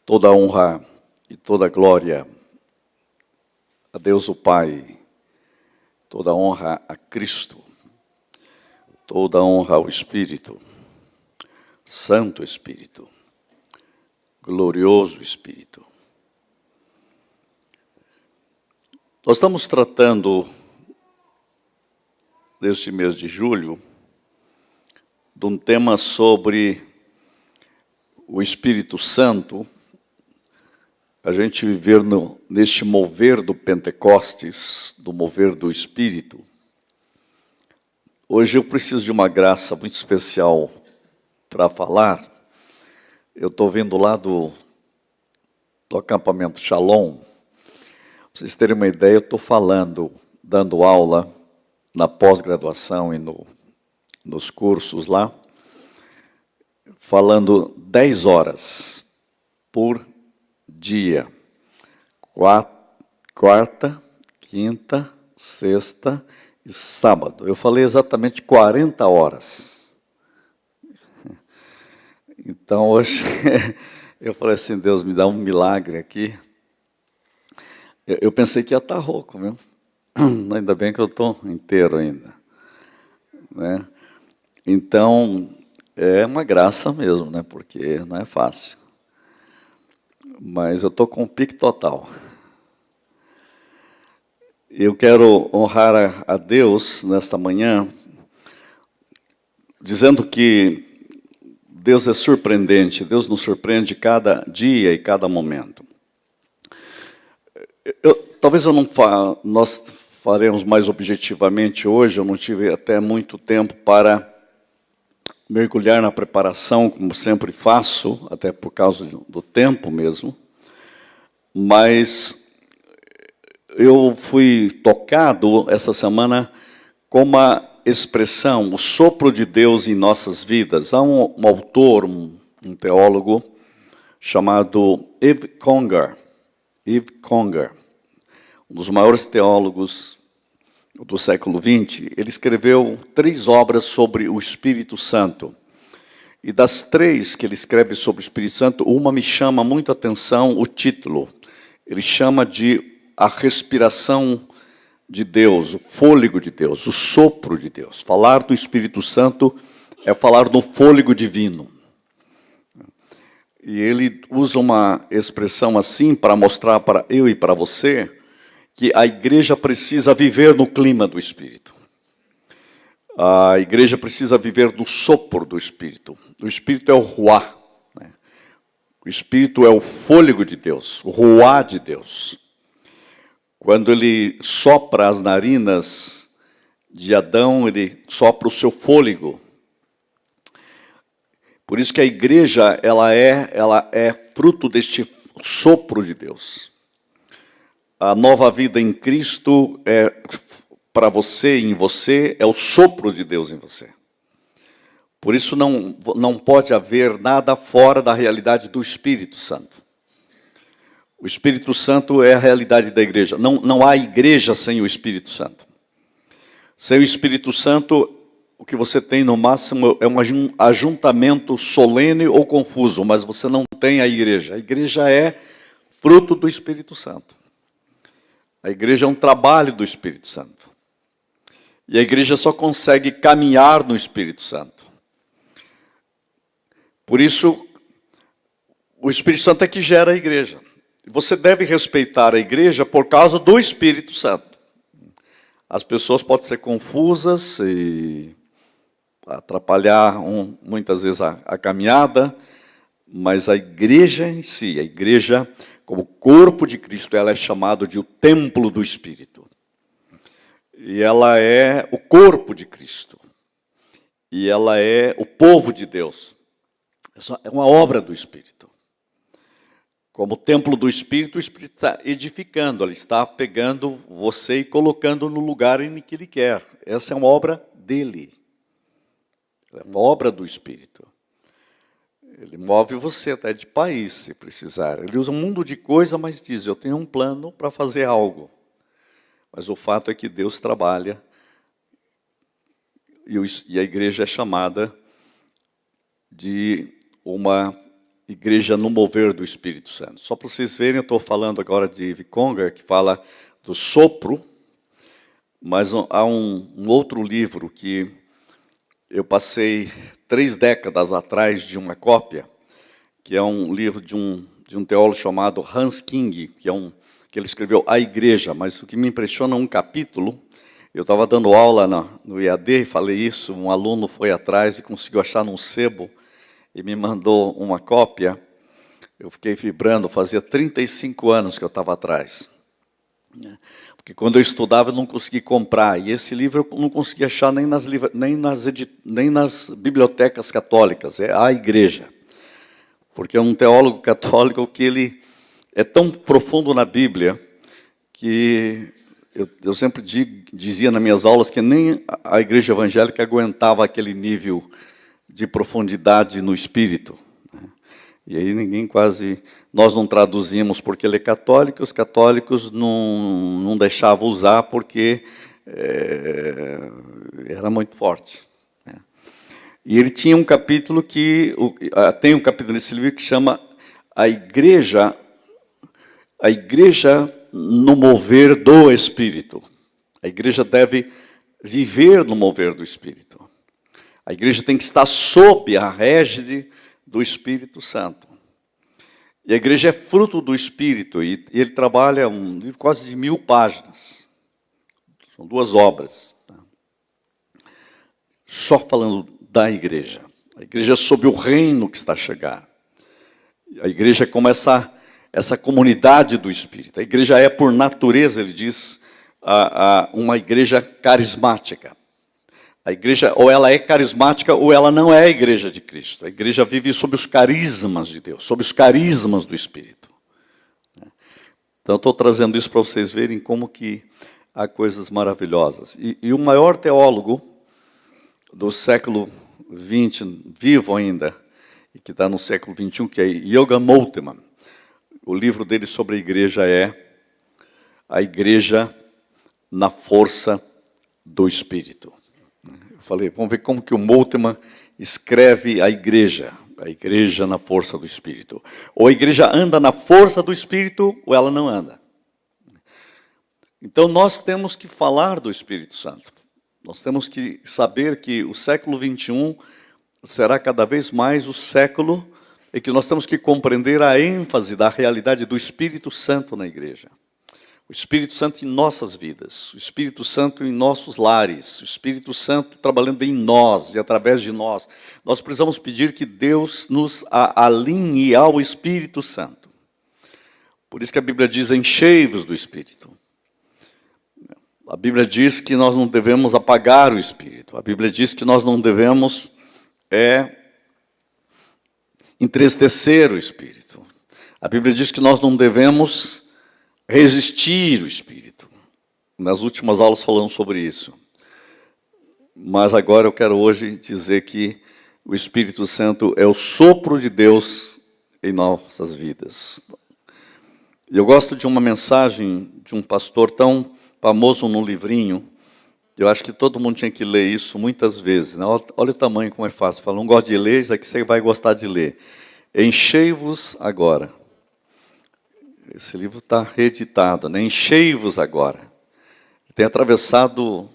Toda honra e toda glória a Deus o Pai, toda honra a Cristo, toda honra ao Espírito, Santo Espírito, glorioso Espírito. Nós estamos tratando, neste mês de julho, de um tema sobre o Espírito Santo. A gente viver neste mover do Pentecostes, do mover do Espírito. Hoje eu preciso de uma graça muito especial para falar. Eu estou vindo lá do acampamento Shalom. Para vocês terem uma ideia, eu estou dando aula na pós-graduação e nos cursos lá, falando 10 horas por dia, quarta, quinta, sexta e sábado. Eu falei exatamente 40 horas. Então, hoje, eu falei assim, Deus, me dá um milagre aqui. Eu pensei que ia estar rouco mesmo. Ainda bem que eu estou inteiro ainda. Né? Então, é uma graça mesmo, né? Porque não é fácil. Mas eu estou com um pique total. Eu quero honrar a Deus nesta manhã, dizendo que Deus é surpreendente, Deus nos surpreende cada dia e cada momento. Talvez nós faremos mais objetivamente hoje, eu não tive até muito tempo para mergulhar na preparação, como sempre faço, até por causa do tempo mesmo, mas eu fui tocado essa semana com uma expressão, o sopro de Deus em nossas vidas. Há um autor, um teólogo, chamado Yves Congar, um dos maiores teólogos do século XX, ele escreveu 3 obras sobre o Espírito Santo. E das 3 que ele escreve sobre o Espírito Santo, uma me chama muito a atenção, o título. Ele chama de a respiração de Deus, o fôlego de Deus, o sopro de Deus. Falar do Espírito Santo é falar do fôlego divino. E ele usa uma expressão assim para mostrar para eu e para você que a igreja precisa viver no clima do Espírito. A igreja precisa viver no sopro do Espírito. O Espírito é o ruá. Né? O Espírito é o fôlego de Deus, o ruá de Deus. Quando ele sopra as narinas de Adão, ele sopra o seu fôlego. Por isso que a igreja ela é fruto deste sopro de Deus. A nova vida em Cristo é para você, em você, é o sopro de Deus em você. Por isso não pode haver nada fora da realidade do Espírito Santo. O Espírito Santo é a realidade da igreja. Não há igreja sem o Espírito Santo. Sem o Espírito Santo, o que você tem no máximo é um ajuntamento solene ou confuso, mas você não tem a igreja. A igreja é fruto do Espírito Santo. A igreja é um trabalho do Espírito Santo. E a igreja só consegue caminhar no Espírito Santo. Por isso, o Espírito Santo é que gera a igreja. Você deve respeitar a igreja por causa do Espírito Santo. As pessoas podem ser confusas e atrapalhar muitas vezes a caminhada, mas a igreja em si, a igreja como corpo de Cristo, ela é chamada de o templo do Espírito. E ela é o corpo de Cristo. E ela é o povo de Deus. É uma obra do Espírito. Como templo do Espírito, o Espírito está edificando, ele está pegando você e colocando no lugar em que ele quer. Essa é uma obra dele. É uma obra do Espírito. Ele move você até de país, se precisar. Ele usa um mundo de coisa, mas diz, eu tenho um plano para fazer algo. Mas o fato é que Deus trabalha e a igreja é chamada de uma igreja no mover do Espírito Santo. Só para vocês verem, eu estou falando agora de Eve Conger, que fala do sopro, mas há um outro livro que eu passei 3 décadas atrás de uma cópia, que é um livro de um teólogo chamado Hans King, que ele escreveu A Igreja, mas o que me impressiona é um capítulo. Eu estava dando aula no IAD e falei isso, um aluno foi atrás e conseguiu achar num sebo e me mandou uma cópia. Eu fiquei vibrando, fazia 35 anos que eu estava atrás. Porque quando eu estudava eu não conseguia comprar, e esse livro eu não conseguia achar nem nas bibliotecas católicas, é A Igreja. Porque é um teólogo católico que ele é tão profundo na Bíblia que eu sempre dizia nas minhas aulas que nem a igreja evangélica aguentava aquele nível de profundidade no espírito. E aí nós não traduzimos porque ele é católico, os católicos não deixavam usar porque era muito forte. E ele tinha um capítulo tem um capítulo nesse livro que chama A Igreja no mover do Espírito. A igreja deve viver no mover do Espírito. A igreja tem que estar sob a régide do Espírito Santo. E a igreja é fruto do Espírito, e ele trabalha um livro quase de 1000 páginas. São 2 obras. Só falando da igreja. A igreja é sob o reino que está a chegar. A igreja é como essa comunidade do Espírito. A igreja é, por natureza, ele diz, uma igreja carismática. A igreja, ou ela é carismática, ou ela não é a igreja de Cristo. A igreja vive sob os carismas de Deus, sob os carismas do Espírito. Então, estou trazendo isso para vocês verem como que há coisas maravilhosas. E o maior teólogo do século XX, vivo ainda, e que está no século XXI, que é Yoga Moltmann. O livro dele sobre a igreja é A Igreja na Força do Espírito. Eu falei, vamos ver como que o Moltmann escreve a igreja na força do Espírito. Ou a igreja anda na força do Espírito, ou ela não anda. Então nós temos que falar do Espírito Santo. Nós temos que saber que o século XXI será cada vez mais o século em que nós temos que compreender a ênfase da realidade do Espírito Santo na igreja. O Espírito Santo em nossas vidas, o Espírito Santo em nossos lares, o Espírito Santo trabalhando em nós e através de nós. Nós precisamos pedir que Deus nos alinhe ao Espírito Santo. Por isso que a Bíblia diz, enchei-vos do Espírito. A Bíblia diz que nós não devemos apagar o Espírito. A Bíblia diz que nós não devemos entristecer o Espírito. A Bíblia diz que nós não devemos resistir o Espírito. Nas últimas aulas falamos sobre isso. Mas agora eu quero hoje dizer que o Espírito Santo é o sopro de Deus em nossas vidas. Eu gosto de uma mensagem de um pastor tão famoso no livrinho. Eu acho que todo mundo tinha que ler isso muitas vezes. Né? Olha o tamanho como é fácil. Fala, não gosto de ler, isso aqui você vai gostar de ler. Enchei-vos agora. Esse livro está reeditado, né? Enchei-vos agora. Tem atravessado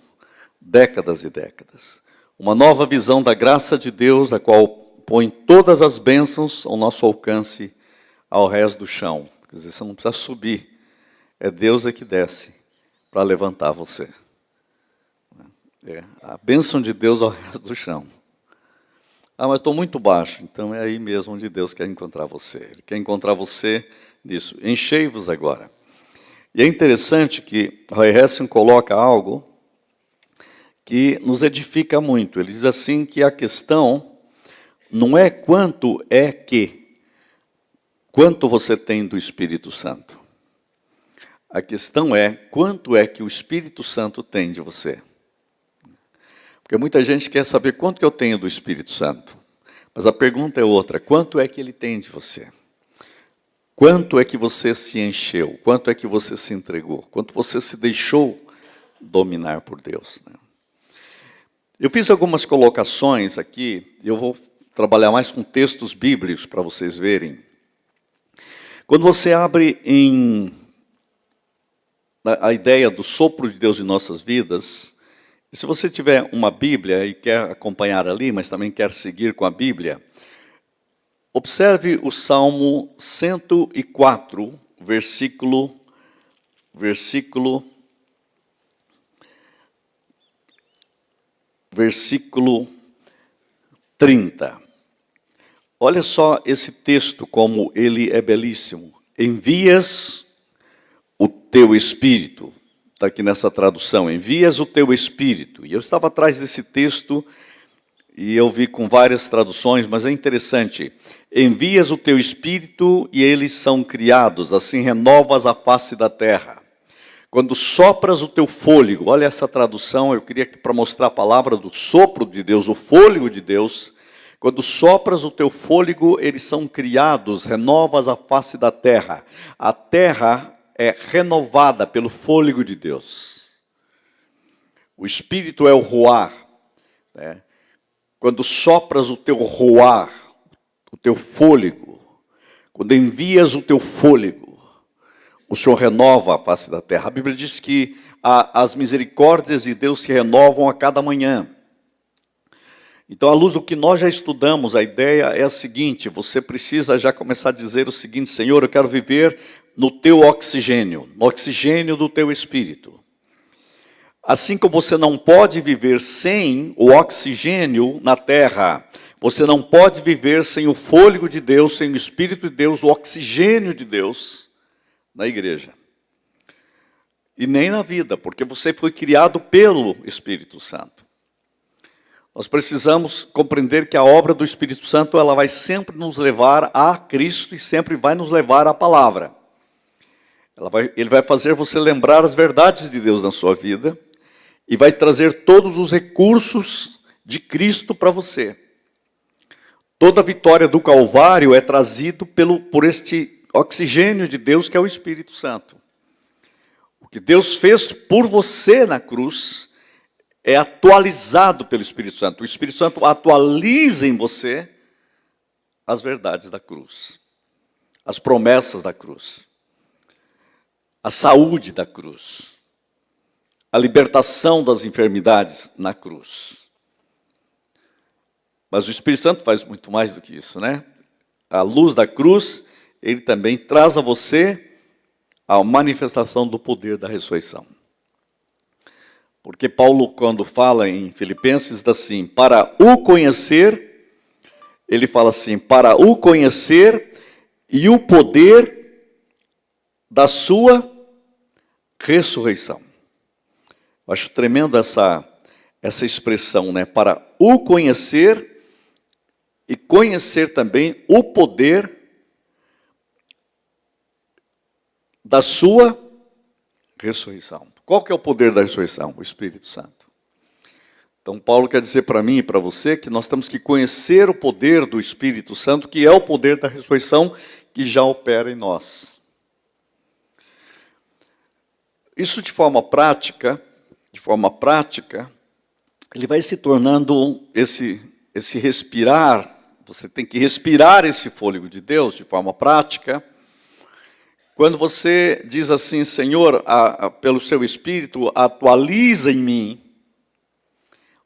décadas e décadas. Uma nova visão da graça de Deus, a qual põe todas as bênçãos ao nosso alcance, ao rés do chão. Quer dizer, você não precisa subir. É Deus que desce para levantar você. A bênção de Deus ao rés do chão. Ah, mas estou muito baixo. Então é aí mesmo onde Deus quer encontrar você. Ele quer encontrar você nisso. Enchei-vos agora. E é interessante que Roy Hession coloca algo que nos edifica muito. Ele diz assim que a questão não é quanto você tem do Espírito Santo. A questão é quanto é que o Espírito Santo tem de você. Porque muita gente quer saber quanto que eu tenho do Espírito Santo. Mas a pergunta é outra, quanto é que ele tem de você? Quanto é que você se encheu? Quanto é que você se entregou? Quanto você se deixou dominar por Deus? Né? Eu fiz algumas colocações aqui, eu vou trabalhar mais com textos bíblicos para vocês verem. Quando você abre a ideia do sopro de Deus em nossas vidas, e se você tiver uma Bíblia e quer acompanhar ali, mas também quer seguir com a Bíblia, observe o Salmo 104, versículo 30. Olha só esse texto, como ele é belíssimo. Envias o teu Espírito. Está aqui nessa tradução. Envias o teu Espírito. E eu estava atrás desse texto e eu vi com várias traduções, mas é interessante. Envias o teu Espírito e eles são criados, assim renovas a face da terra. Quando sopras o teu fôlego, olha essa tradução, eu queria para mostrar a palavra do sopro de Deus, o fôlego de Deus. Quando sopras o teu fôlego, eles são criados, renovas a face da terra. A terra é renovada pelo fôlego de Deus. O Espírito é o ruar, né? Quando sopras o teu ruar, o teu fôlego, quando envias o teu fôlego, o Senhor renova a face da terra. A Bíblia diz que as misericórdias de Deus se renovam a cada manhã. Então, à luz do que nós já estudamos, a ideia é a seguinte: você precisa já começar a dizer o seguinte: Senhor, eu quero viver no teu oxigênio, no oxigênio do teu Espírito. Assim como você não pode viver sem o oxigênio na terra, você não pode viver sem o fôlego de Deus, sem o Espírito de Deus, o oxigênio de Deus na igreja. E nem na vida, porque você foi criado pelo Espírito Santo. Nós precisamos compreender que a obra do Espírito Santo, ela vai sempre nos levar a Cristo e sempre vai nos levar à palavra. Ele vai fazer você lembrar as verdades de Deus na sua vida e vai trazer todos os recursos de Cristo para você. Toda a vitória do Calvário é trazido por este oxigênio de Deus, que é o Espírito Santo. O que Deus fez por você na cruz é atualizado pelo Espírito Santo. O Espírito Santo atualiza em você as verdades da cruz, as promessas da cruz, a saúde da cruz, a libertação das enfermidades na cruz. Mas o Espírito Santo faz muito mais do que isso, né? A luz da cruz, ele também traz a você a manifestação do poder da ressurreição. Porque Paulo, quando fala em Filipenses, diz assim: para o conhecer, ele fala assim, para o conhecer e o poder da sua ressurreição. Eu acho tremendo essa expressão, né? Para o conhecer e conhecer também o poder da sua ressurreição. Qual que é o poder da ressurreição? O Espírito Santo. Então Paulo quer dizer para mim e para você que nós temos que conhecer o poder do Espírito Santo, que é o poder da ressurreição que já opera em nós. Isso de forma prática, ele vai se tornando esse respirar. Você tem que respirar esse fôlego de Deus de forma prática. Quando você diz assim: Senhor, pelo seu Espírito, atualiza em mim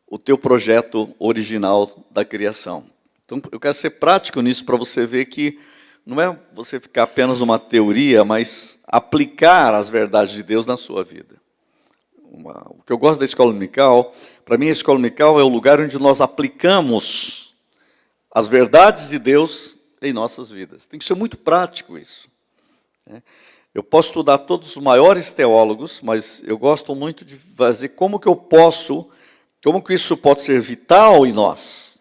o teu projeto original da criação. Então, eu quero ser prático nisso para você ver que não é você ficar apenas uma teoria, mas aplicar as verdades de Deus na sua vida. O que eu gosto da escola dominical, para mim a escola dominical é o lugar onde nós aplicamos as verdades de Deus em nossas vidas. Tem que ser muito prático isso. Eu posso estudar todos os maiores teólogos, mas eu gosto muito de fazer como que isso pode ser vital em nós,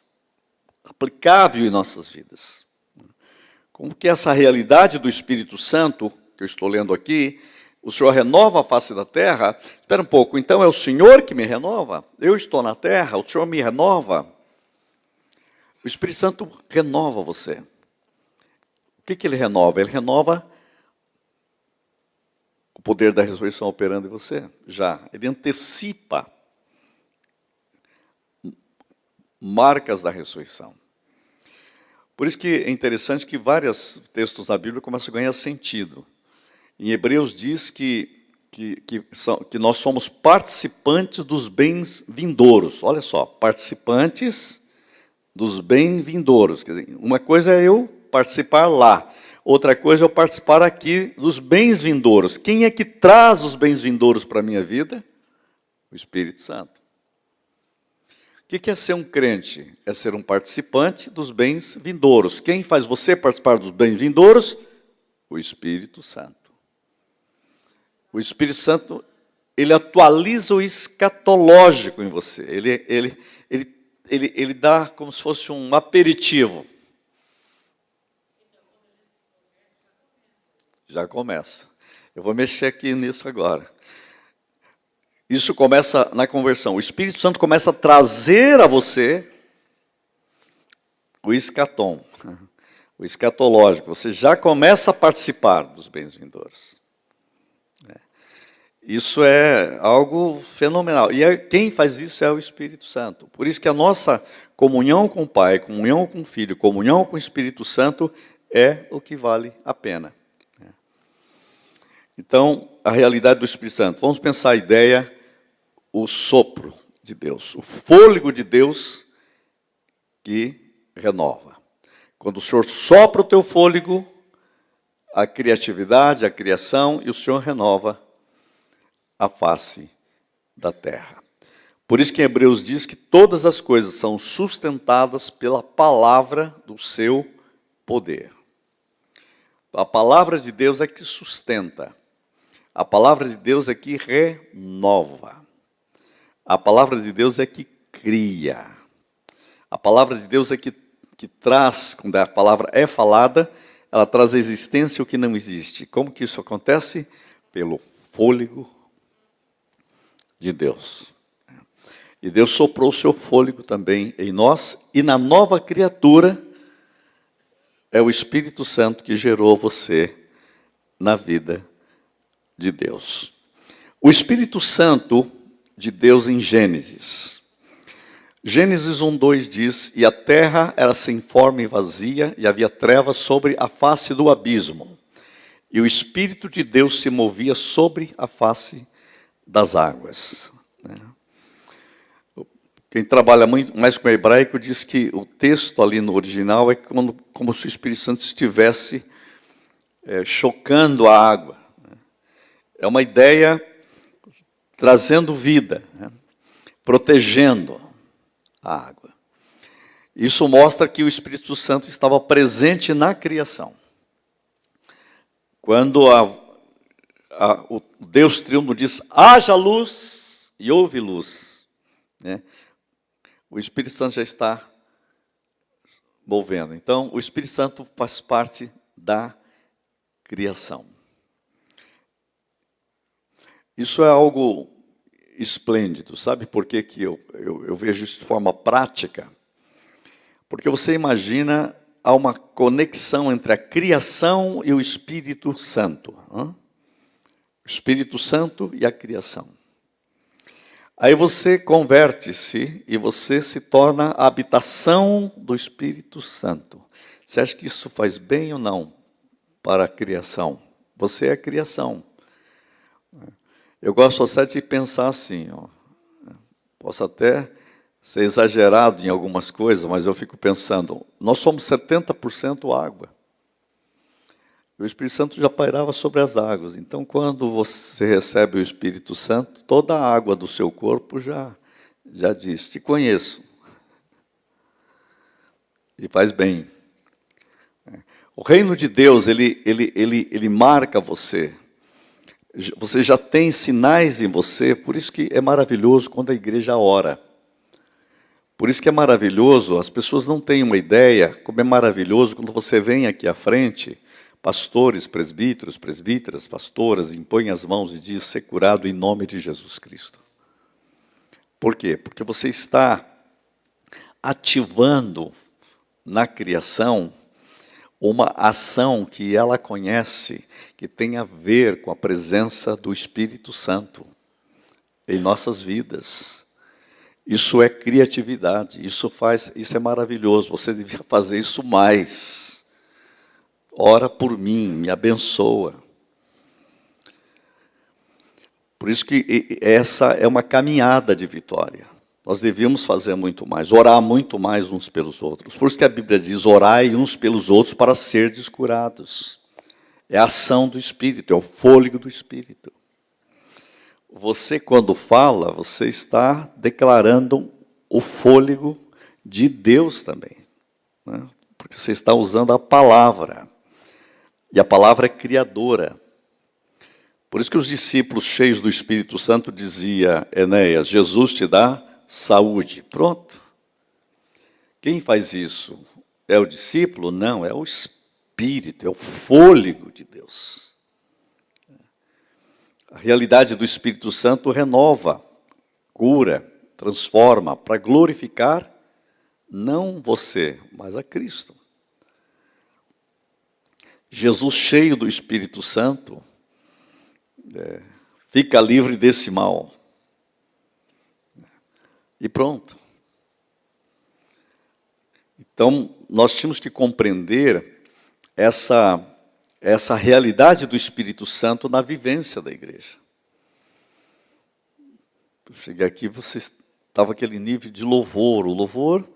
aplicável em nossas vidas. Como que essa realidade do Espírito Santo, que eu estou lendo aqui, o Senhor renova a face da terra. Espera um pouco, então é o Senhor que me renova? Eu estou na terra, o Senhor me renova? O Espírito Santo renova você. O que ele renova? Ele renova o poder da ressurreição operando em você. Já, ele antecipa marcas da ressurreição. Por isso que é interessante que vários textos da Bíblia começam a ganhar sentido. Em Hebreus diz que nós somos participantes dos bens vindouros. Olha só, participantes dos bens vindouros. Quer dizer, uma coisa é eu participar lá, outra coisa é eu participar aqui dos bens vindouros. Quem é que traz os bens vindouros para a minha vida? O Espírito Santo. O que é ser um crente? É ser um participante dos bens vindouros. Quem faz você participar dos bens vindouros? O Espírito Santo. O Espírito Santo, ele atualiza o escatológico em você. Ele dá como se fosse um aperitivo. Já começa. Eu vou mexer aqui nisso agora. Isso começa na conversão. O Espírito Santo começa a trazer a você o escatom, o escatológico. Você já começa a participar dos bens vindouros. Isso é algo fenomenal. E quem faz isso é o Espírito Santo. Por isso que a nossa comunhão com o Pai, comunhão com o Filho, comunhão com o Espírito Santo é o que vale a pena. Então, a realidade do Espírito Santo. Vamos pensar a ideia, o sopro de Deus, o fôlego de Deus que renova. Quando o Senhor sopra o teu fôlego, a criatividade, a criação, e o Senhor renova a face da terra. Por isso que em Hebreus diz que todas as coisas são sustentadas pela palavra do seu poder. A palavra de Deus é que sustenta. A palavra de Deus é que renova. A palavra de Deus é que cria. A palavra de Deus é que traz, quando a palavra é falada, ela traz à existência o que não existe. Como que isso acontece? Pelo fôlego de Deus. E Deus soprou o seu fôlego também em nós, e na nova criatura é o Espírito Santo que gerou você na vida de Deus. O Espírito Santo de Deus em Gênesis. Gênesis 1:2 diz: e a terra era sem forma e vazia, e havia trevas sobre a face do abismo. E o Espírito de Deus se movia sobre a face das águas. Quem trabalha muito mais com o hebraico diz que o texto ali no original é como se o Espírito Santo estivesse chocando a água. É uma ideia trazendo vida, protegendo a água. Isso mostra que o Espírito Santo estava presente na criação. Quando o Deus triuno diz, haja luz, e houve luz, o Espírito Santo já está movendo. Então, o Espírito Santo faz parte da criação. Isso é algo esplêndido. Sabe por que eu vejo isso de forma prática? Porque você imagina, há uma conexão entre a criação e o Espírito Santo. O Espírito Santo e a criação. Aí você converte-se e você se torna a habitação do Espírito Santo. Você acha que isso faz bem ou não para a criação? Você é a criação. Eu gosto até de pensar assim, posso até ser exagerado em algumas coisas, mas eu fico pensando, nós somos 70% água. O Espírito Santo já pairava sobre as águas. Então, quando você recebe o Espírito Santo, toda a água do seu corpo já diz, te conheço. E faz bem. O reino de Deus, ele marca você. Você já tem sinais em você, por isso que é maravilhoso quando a igreja ora. Por isso que é maravilhoso, as pessoas não têm uma ideia, como é maravilhoso quando você vem aqui à frente, pastores, presbíteros, presbíteras, pastoras, impõem as mãos e diz, ser curado em nome de Jesus Cristo. Por quê? Porque você está ativando na criação uma ação que ela conhece, que tem a ver com a presença do Espírito Santo em nossas vidas. Isso é criatividade, isso é maravilhoso, você devia fazer isso mais. Ora por mim, me abençoa. Por isso que essa é uma caminhada de vitória. Nós devíamos fazer muito mais, orar muito mais uns pelos outros. Por isso que a Bíblia diz, orai uns pelos outros para serdes curados. É a ação do Espírito, é o fôlego do Espírito. Você, quando fala, você está declarando o fôlego de Deus também, né? Porque você está usando a palavra. E a palavra é criadora. Por isso que os discípulos cheios do Espírito Santo diziam, Enéas, Jesus te dá saúde. Pronto. Quem faz isso? É o discípulo? Não, é o Espírito, é o fôlego de Deus. A realidade do Espírito Santo renova, cura, transforma, para glorificar não você, mas a Cristo. Jesus cheio do Espírito Santo, fica livre desse mal. E pronto. Então, nós tínhamos que compreender essa realidade do Espírito Santo na vivência da igreja. Eu cheguei aqui, você estava aquele nível de louvor. O louvor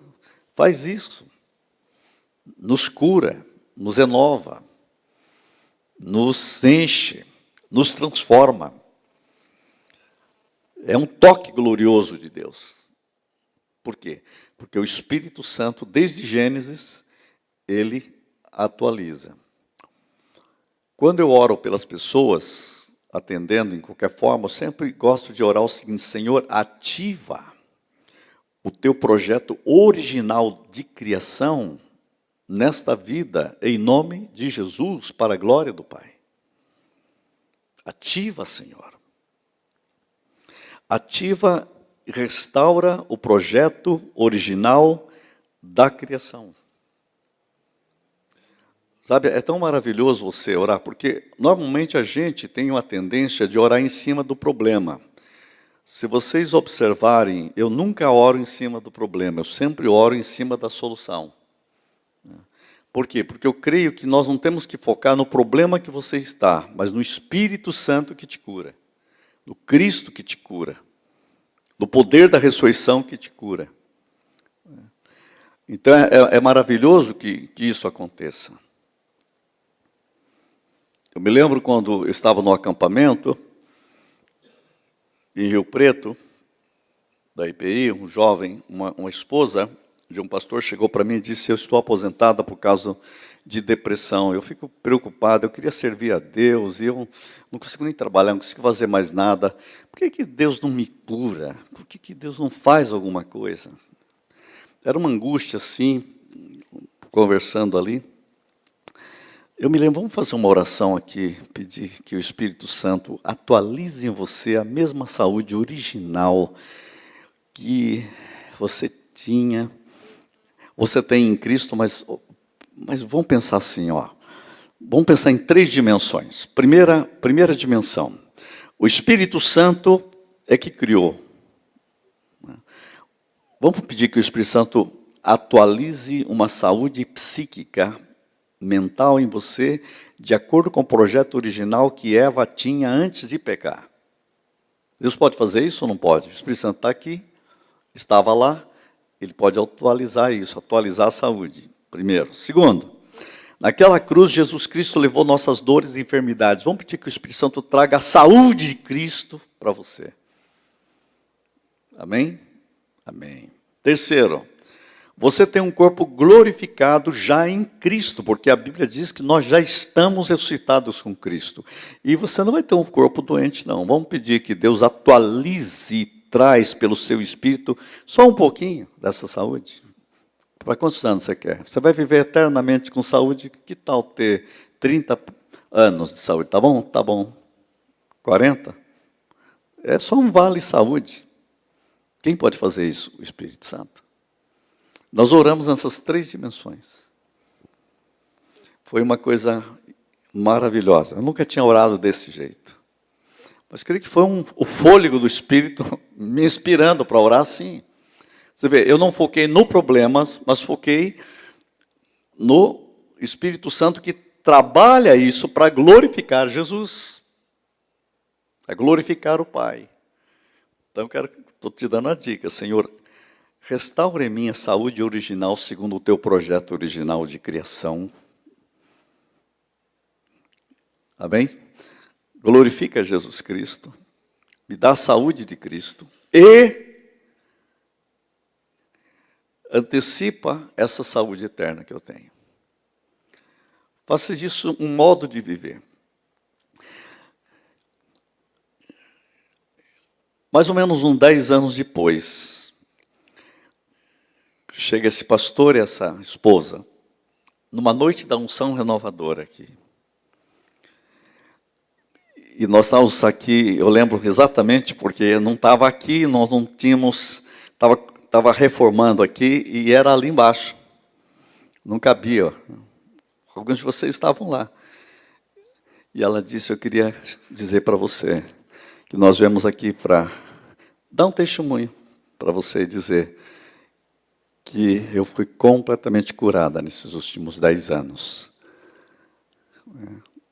faz isso. Nos cura, nos renova, nos enche, nos transforma. É um toque glorioso de Deus. Por quê? Porque o Espírito Santo, desde Gênesis, ele atualiza. Quando eu oro pelas pessoas, atendendo em qualquer forma, eu sempre gosto de orar o seguinte, Senhor, ativa o teu projeto original de criação nesta vida, em nome de Jesus, para a glória do Pai. Ativa, Senhor. Ativa e restaura o projeto original da criação. Sabe, é tão maravilhoso você orar, porque normalmente a gente tem uma tendência de orar em cima do problema. Se vocês observarem, eu nunca oro em cima do problema, eu sempre oro em cima da solução. Por quê? Porque eu creio que nós não temos que focar no problema que você está, mas no Espírito Santo que te cura, no Cristo que te cura, no poder da ressurreição que te cura. Então é maravilhoso que isso aconteça. Eu me lembro quando eu estava no acampamento, em Rio Preto, da IPI, um jovem, uma esposa de um pastor chegou para mim e disse, eu estou aposentada por causa de depressão, eu fico preocupada, eu queria servir a Deus, e eu não consigo nem trabalhar, não consigo fazer mais nada. Por que Deus não me cura? Por que Deus não faz alguma coisa? Era uma angústia assim, conversando ali. Eu me lembro, vamos fazer uma oração aqui, pedir que o Espírito Santo atualize em você a mesma saúde original que você tinha, você tem em Cristo, mas vamos pensar assim, ó. Vamos pensar em 3 dimensões. Primeira dimensão, o Espírito Santo é que criou. Vamos pedir que o Espírito Santo atualize uma saúde psíquica, mental em você, de acordo com o projeto original que Eva tinha antes de pecar. Deus pode fazer isso ou não pode? O Espírito Santo está aqui, estava lá, ele pode atualizar isso, atualizar a saúde, primeiro. Segundo, naquela cruz, Jesus Cristo levou nossas dores e enfermidades. Vamos pedir que o Espírito Santo traga a saúde de Cristo para você. Amém? Amém. Terceiro, você tem um corpo glorificado já em Cristo, porque a Bíblia diz que nós já estamos ressuscitados com Cristo. E você não vai ter um corpo doente, não. Vamos pedir que Deus atualize e traz pelo seu Espírito só um pouquinho dessa saúde. Para quantos anos você quer? Você vai viver eternamente com saúde? Que tal ter 30 anos de saúde? Tá bom? Tá bom. 40? É só um vale saúde. Quem pode fazer isso? O Espírito Santo. Nós oramos nessas 3 dimensões. Foi uma coisa maravilhosa. Eu nunca tinha orado desse jeito. Mas creio que foi o fôlego do Espírito me inspirando para orar assim. Você vê, eu não foquei no problemas, mas foquei no Espírito Santo que trabalha isso para glorificar Jesus, para glorificar o Pai. Então, estou te dando a dica, Senhor, restaure em mim a saúde original segundo o teu projeto original de criação. Amém? Glorifica Jesus Cristo, me dá a saúde de Cristo e antecipa essa saúde eterna que eu tenho. Faça disso um modo de viver. Mais ou menos uns 10 anos depois, chega esse pastor e essa esposa, numa noite da unção renovadora aqui. E nós estávamos aqui, eu lembro exatamente, porque eu não estava aqui, nós não tínhamos, estava reformando aqui e era ali embaixo. Não cabia. Alguns de vocês estavam lá. E ela disse, eu queria dizer para você que nós viemos aqui para dar um testemunho para você dizer que eu fui completamente curada nesses últimos 10 anos.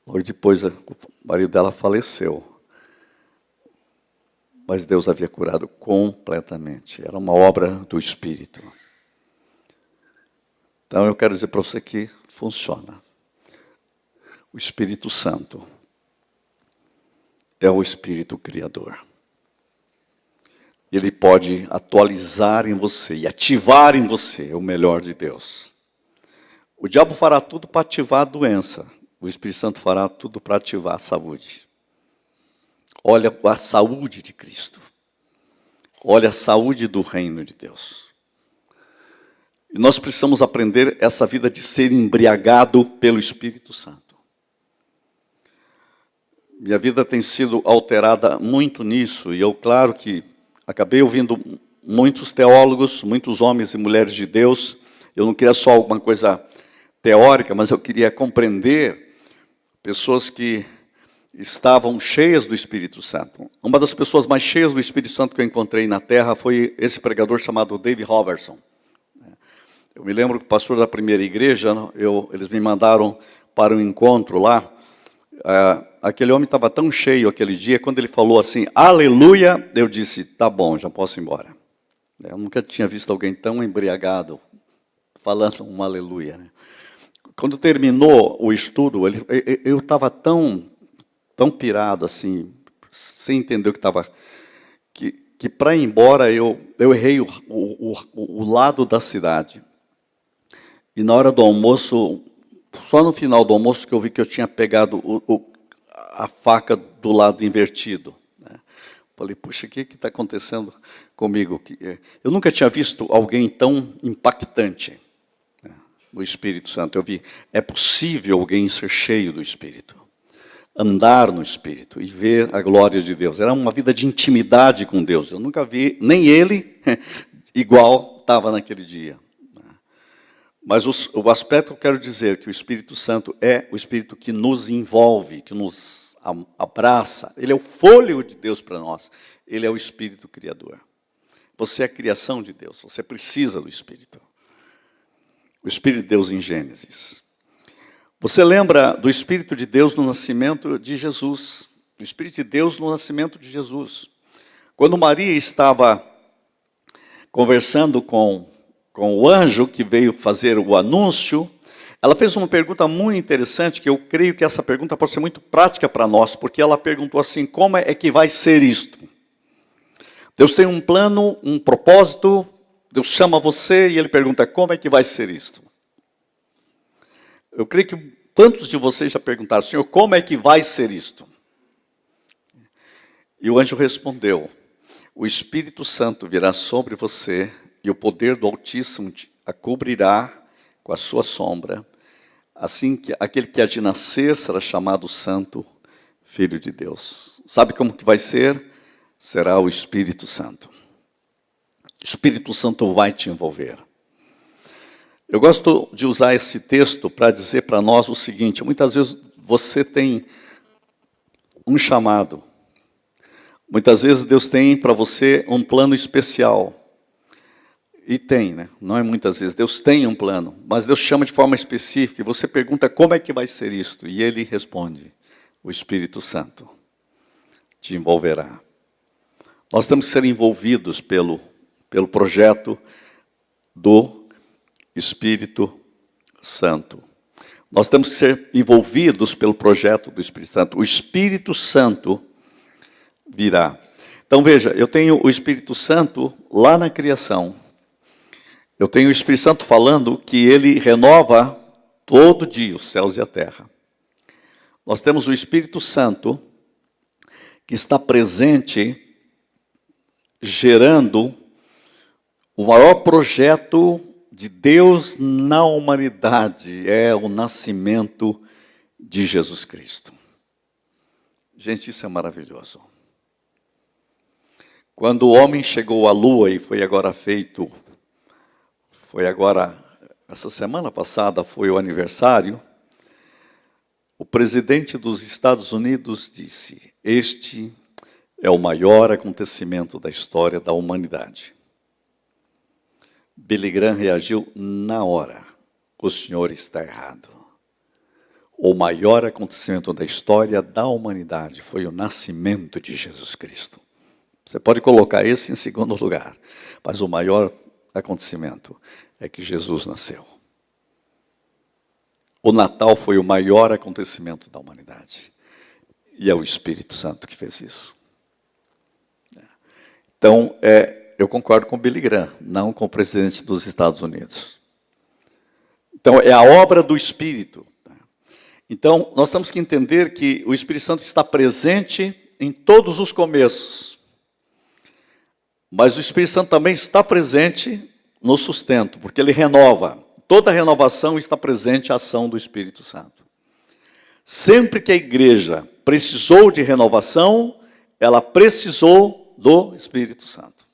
Logo depois, o marido dela faleceu. Mas Deus havia curado completamente. Era uma obra do Espírito. Então, eu quero dizer para você que funciona. O Espírito Santo é o Espírito Criador. Ele pode atualizar em você e ativar em você o melhor de Deus. O diabo fará tudo para ativar a doença. O Espírito Santo fará tudo para ativar a saúde. Olha a saúde de Cristo. Olha a saúde do reino de Deus. E nós precisamos aprender essa vida de ser embriagado pelo Espírito Santo. Minha vida tem sido alterada muito nisso, e eu, claro que acabei ouvindo muitos teólogos, muitos homens e mulheres de Deus. Eu não queria só alguma coisa teórica, mas eu queria compreender pessoas que estavam cheias do Espírito Santo. Uma das pessoas mais cheias do Espírito Santo que eu encontrei na Terra foi esse pregador chamado David Robertson. Eu me lembro que o pastor da primeira igreja, eles me mandaram para um encontro lá. Aquele homem estava tão cheio aquele dia, quando ele falou assim, aleluia, eu disse, tá bom, já posso ir embora. Eu nunca tinha visto alguém tão embriagado, falando um aleluia. Né? Quando terminou o estudo, eu estava tão pirado, assim, sem entender o que estava... Que para ir embora, eu errei o lado da cidade. E na hora do almoço, só no final do almoço que eu vi que eu tinha pegado a faca do lado invertido. Né? Falei, puxa, o que está acontecendo comigo? Eu nunca tinha visto alguém tão impactante, né? O Espírito Santo. Eu vi, é possível alguém ser cheio do Espírito, andar no Espírito e ver a glória de Deus. Era uma vida de intimidade com Deus. Eu nunca vi, nem ele, igual estava naquele dia. Mas o aspecto que eu quero dizer que o Espírito Santo é o Espírito que nos envolve, que nos abraça. Ele é o fôlego de Deus para nós. Ele é o Espírito Criador. Você é a criação de Deus. Você precisa do Espírito. O Espírito de Deus em Gênesis. Você lembra do Espírito de Deus no nascimento de Jesus. O Espírito de Deus no nascimento de Jesus. Quando Maria estava conversando com o anjo que veio fazer o anúncio, ela fez uma pergunta muito interessante, que eu creio que essa pergunta pode ser muito prática para nós, porque ela perguntou assim, como é que vai ser isto? Deus tem um plano, um propósito, Deus chama você e Ele pergunta, como é que vai ser isto? Eu creio que tantos de vocês já perguntaram, Senhor, como é que vai ser isto? E o anjo respondeu, o Espírito Santo virá sobre você, e o poder do Altíssimo a cobrirá com a sua sombra. Assim que aquele que há de nascer será chamado Santo, Filho de Deus. Sabe como que vai ser? Será o Espírito Santo. O Espírito Santo vai te envolver. Eu gosto de usar esse texto para dizer para nós o seguinte, muitas vezes você tem um chamado. Muitas vezes Deus tem para você um plano especial. E tem, né? Não é muitas vezes. Deus tem um plano, mas Deus chama de forma específica. E você pergunta como é que vai ser isto? E Ele responde: o Espírito Santo te envolverá. Nós temos que ser envolvidos pelo projeto do Espírito Santo. Nós temos que ser envolvidos pelo projeto do Espírito Santo. O Espírito Santo virá. Então veja, eu tenho o Espírito Santo lá na criação. Eu tenho o Espírito Santo falando que ele renova todo dia os céus e a terra. Nós temos o Espírito Santo que está presente, gerando o maior projeto de Deus na humanidade, é o nascimento de Jesus Cristo. Gente, isso é maravilhoso. Quando o homem chegou à Lua e foi agora, essa semana passada foi o aniversário, o presidente dos Estados Unidos disse: este é o maior acontecimento da história da humanidade. Billy Graham reagiu na hora: o senhor está errado. O maior acontecimento da história da humanidade foi o nascimento de Jesus Cristo. Você pode colocar esse em segundo lugar, mas o maior acontecimento é que Jesus nasceu. O Natal foi o maior acontecimento da humanidade. E é o Espírito Santo que fez isso. Então, eu concordo com o Billy Graham, não com o presidente dos Estados Unidos. Então, é a obra do Espírito. Então, nós temos que entender que o Espírito Santo está presente em todos os começos. Mas o Espírito Santo também está presente no sustento, porque ele renova. Toda renovação está presente a ação do Espírito Santo. Sempre que a igreja precisou de renovação, ela precisou do Espírito Santo.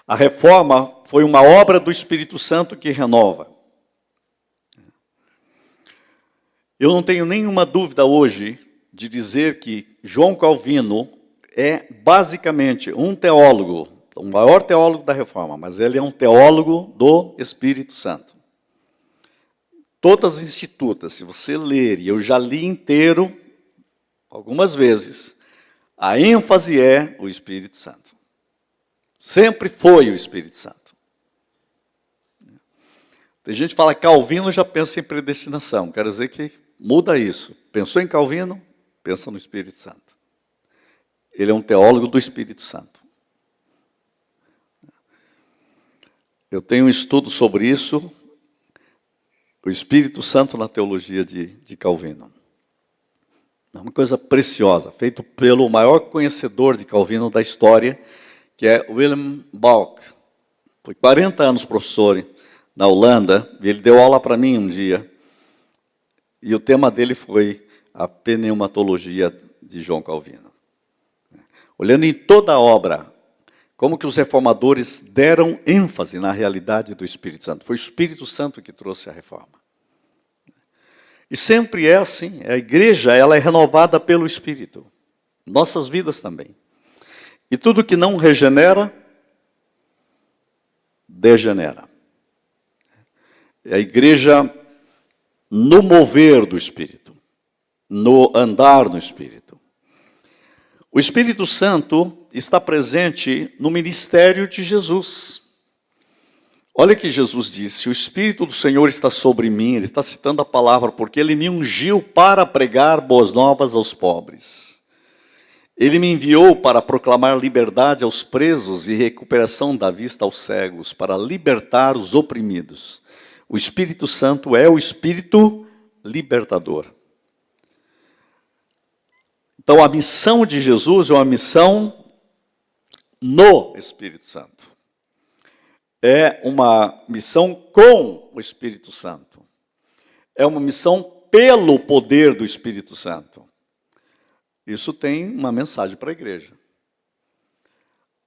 A reforma foi uma obra do Espírito Santo que renova. Eu não tenho nenhuma dúvida hoje de dizer que João Calvino é basicamente um teólogo, o maior teólogo da reforma, mas ele é um teólogo do Espírito Santo. Todas as institutas, se você ler, e eu já li inteiro, algumas vezes, a ênfase é o Espírito Santo. Sempre foi o Espírito Santo. Tem gente que fala Calvino, já pensa em predestinação. Quero dizer que muda isso. Pensou em Calvino, pensa no Espírito Santo. Ele é um teólogo do Espírito Santo. Eu tenho um estudo sobre isso, o Espírito Santo na teologia de Calvino. É uma coisa preciosa, feito pelo maior conhecedor de Calvino da história, que é Willem Balck. Foi 40 anos professor na Holanda, e ele deu aula para mim um dia. E o tema dele foi a pneumatologia de João Calvino. Olhando em toda a obra, como que os reformadores deram ênfase na realidade do Espírito Santo. Foi o Espírito Santo que trouxe a reforma. E sempre é assim, a igreja ela é renovada pelo Espírito. Nossas vidas também. E tudo que não regenera, degenera. É a igreja no mover do Espírito, no andar no Espírito. O Espírito Santo está presente no ministério de Jesus. Olha que Jesus disse: o Espírito do Senhor está sobre mim. Ele está citando a palavra, porque Ele me ungiu para pregar boas novas aos pobres. Ele me enviou para proclamar liberdade aos presos e recuperação da vista aos cegos, para libertar os oprimidos. O Espírito Santo é o Espírito libertador. Então, a missão de Jesus é uma missão no Espírito Santo. É uma missão com o Espírito Santo. É uma missão pelo poder do Espírito Santo. Isso tem uma mensagem para a igreja.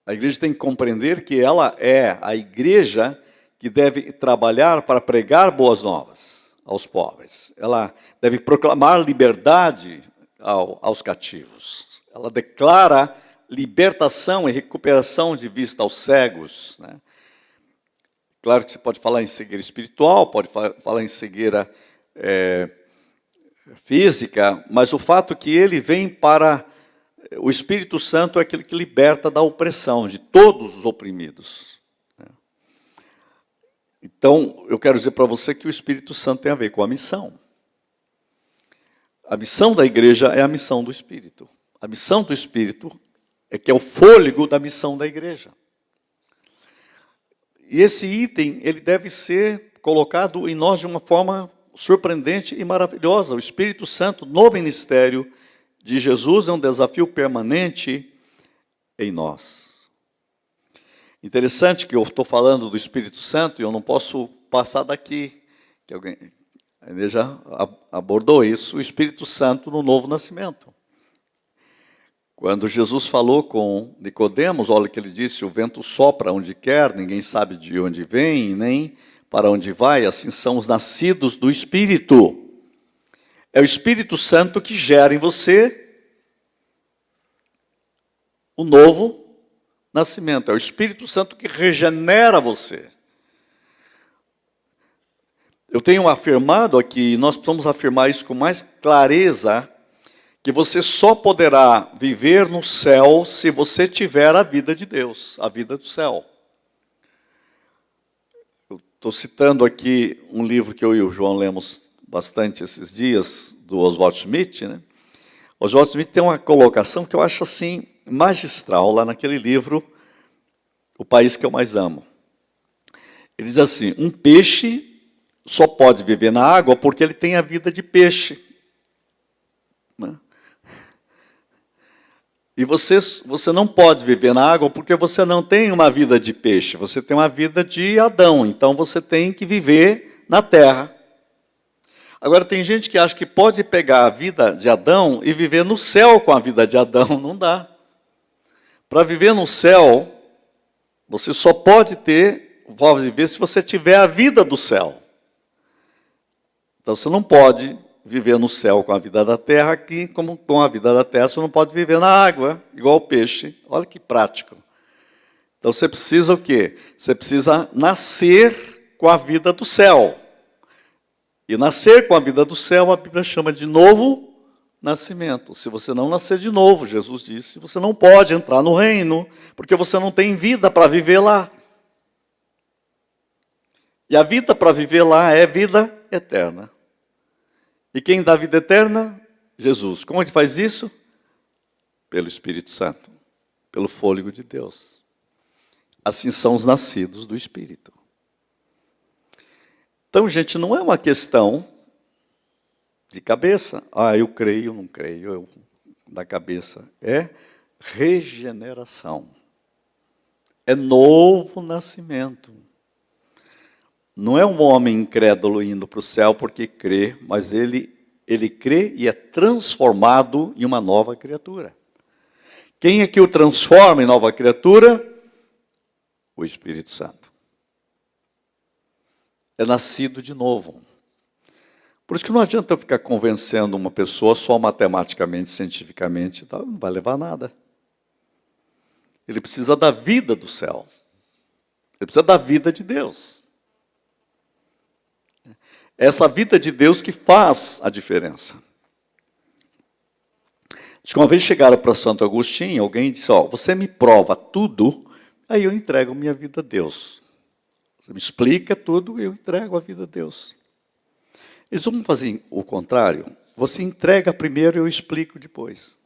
A igreja tem que compreender que ela é a igreja que deve trabalhar para pregar boas novas aos pobres. Ela deve proclamar liberdade aos cativos. Ela declara libertação e recuperação de vista aos cegos, né? Claro que você pode falar em cegueira espiritual, pode falar em cegueira física, mas o fato é que ele vem para... O Espírito Santo é aquele que liberta da opressão, de todos os oprimidos. Então, eu quero dizer para você que o Espírito Santo tem a ver com a missão. A missão da igreja é a missão do Espírito. A missão do Espírito é que é o fôlego da missão da igreja. E esse item, ele deve ser colocado em nós de uma forma surpreendente e maravilhosa. O Espírito Santo no ministério de Jesus é um desafio permanente em nós. Interessante que eu estou falando do Espírito Santo e eu não posso passar daqui, que alguém já abordou isso, o Espírito Santo no novo nascimento. Quando Jesus falou com Nicodemos, olha o que ele disse: o vento sopra onde quer, ninguém sabe de onde vem, nem para onde vai, assim são os nascidos do Espírito. É o Espírito Santo que gera em você o novo nascimento. É o Espírito Santo que regenera você. Eu tenho afirmado aqui, nós precisamos afirmar isso com mais clareza, que você só poderá viver no céu se você tiver a vida de Deus, a vida do céu. Eu estou citando aqui um livro que eu e o João lemos bastante esses dias, do Oswald Smith, né? Oswald Smith tem uma colocação que eu acho assim magistral, lá naquele livro, O País que Eu Mais Amo. Ele diz assim: um peixe só pode viver na água porque ele tem a vida de peixe. Né? E você não pode viver na água porque você não tem uma vida de peixe, você tem uma vida de Adão, então você tem que viver na terra. Agora, tem gente que acha que pode pegar a vida de Adão e viver no céu com a vida de Adão. Não dá. Para viver no céu, você só pode viver se você tiver a vida do céu. Então, você não pode viver no céu com a vida da terra, aqui, como com a vida da terra, você não pode viver na água, igual o peixe. Olha que prático. Então, você precisa o quê? Você precisa nascer com a vida do céu. E nascer com a vida do céu, a Bíblia chama de novo nascimento. Se você não nascer de novo, Jesus disse, você não pode entrar no reino, porque você não tem vida para viver lá. E a vida para viver lá é vida eterna. E quem dá vida eterna? Jesus. Como ele faz isso? Pelo Espírito Santo, pelo fôlego de Deus. Assim são os nascidos do Espírito. Então, gente, não é uma questão de cabeça. Ah, eu creio, não creio, da cabeça. É regeneração. É novo nascimento. Não é um homem incrédulo indo para o céu porque crê, mas ele crê e é transformado em uma nova criatura. Quem é que o transforma em nova criatura? O Espírito Santo. É nascido de novo. Por isso que não adianta eu ficar convencendo uma pessoa só matematicamente, cientificamente, não vai levar a nada. Ele precisa da vida do céu. Ele precisa da vida de Deus. Essa vida de Deus que faz a diferença. Acho que uma vez chegaram para Santo Agostinho, alguém disse, você me prova tudo, aí eu entrego minha vida a Deus. Você me explica tudo, eu entrego a vida a Deus. Eles vão fazer o contrário. Você entrega primeiro e eu explico depois.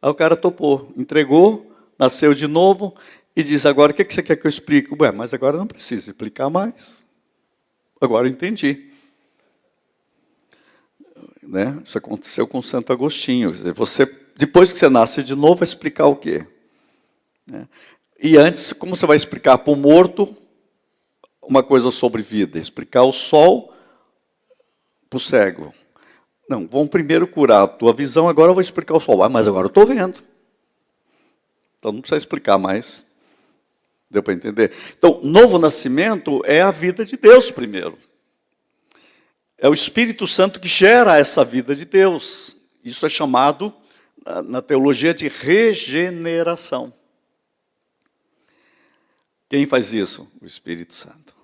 Aí o cara topou, entregou, nasceu de novo e diz, agora o que você quer que eu explique? Ué, mas agora não precisa explicar mais. Agora eu entendi. Né? Isso aconteceu com Santo Agostinho. Quer dizer, você, depois que você nasce de novo, vai explicar o quê? Né? E antes, como você vai explicar para o morto uma coisa sobre vida? Explicar o sol para o cego. Não, vamos primeiro curar a tua visão, agora eu vou explicar o sol. Ah, mas agora eu estou vendo. Então não precisa explicar mais. Deu para entender? Então, novo nascimento é a vida de Deus primeiro. É o Espírito Santo que gera essa vida de Deus. Isso é chamado, na teologia de regeneração. Quem faz isso? O Espírito Santo.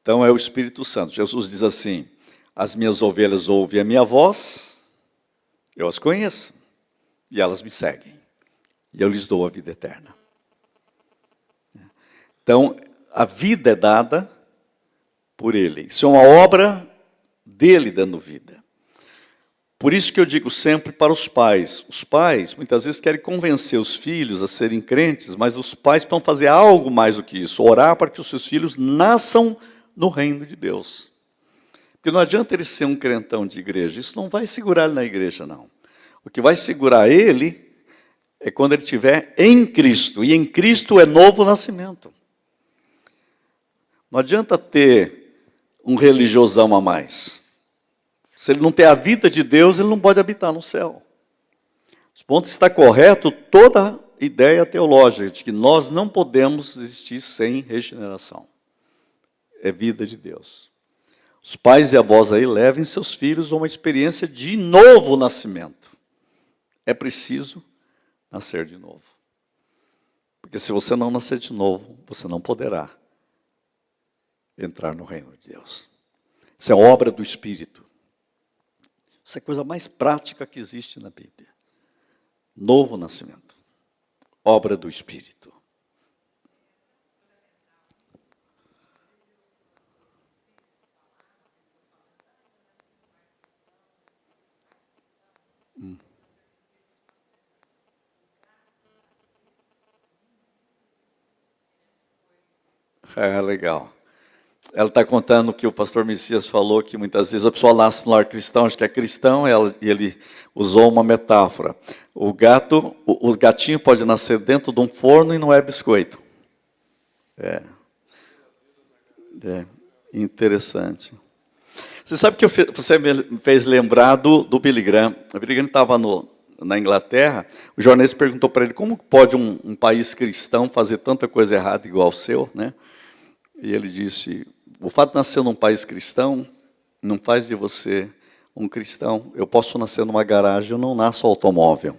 Então é o Espírito Santo. Jesus diz assim: as minhas ovelhas ouvem a minha voz, eu as conheço, e elas me seguem, e eu lhes dou a vida eterna. Então, a vida é dada por Ele. Isso é uma obra dele dando vida. Por isso que eu digo sempre para os pais. Os pais, muitas vezes, querem convencer os filhos a serem crentes, mas os pais vão fazer algo mais do que isso. Orar para que os seus filhos nasçam no reino de Deus. Porque não adianta ele ser um crentão de igreja. Isso não vai segurar ele na igreja, não. O que vai segurar ele é quando ele estiver em Cristo. E em Cristo é novo nascimento. Não adianta ter um religiosão a mais. Se ele não tem a vida de Deus, ele não pode habitar no céu. O ponto está correto toda ideia teológica de que nós não podemos existir sem regeneração. É vida de Deus. Os pais e avós aí levem seus filhos a uma experiência de novo nascimento. É preciso nascer de novo. Porque se você não nascer de novo, você não poderá entrar no reino de Deus. Isso é obra do Espírito. Isso é a coisa mais prática que existe na Bíblia. Novo nascimento. Obra do Espírito. É legal. Ela está contando que o pastor Messias falou que muitas vezes a pessoa nasce no lar cristão, acho que é cristão, e ele usou uma metáfora. O gatinho pode nascer dentro de um forno e não é biscoito. É interessante. Você sabe que você me fez lembrar do Billy Graham. O Billy Graham estava na Inglaterra, o jornalista perguntou para ele como pode um país cristão fazer tanta coisa errada igual ao seu, né? E ele disse: o fato de nascer num país cristão não faz de você um cristão. Eu posso nascer numa garagem, eu não nasço automóvel.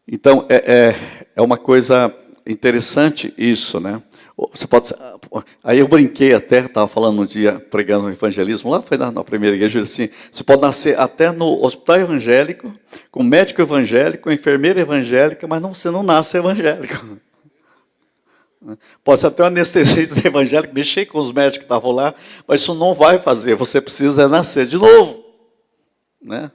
Então, é uma coisa interessante isso, né? Você pode. Aí eu brinquei até, estava falando um dia, pregando no evangelismo, lá foi na primeira igreja, eu disse assim: você pode nascer até no hospital evangélico, com médico evangélico, com enfermeira evangélica, mas você não nasce evangélico. Pode ser até um anestesista evangélico, mexer com os médicos que estavam lá, mas isso não vai fazer, você precisa nascer de novo. Né?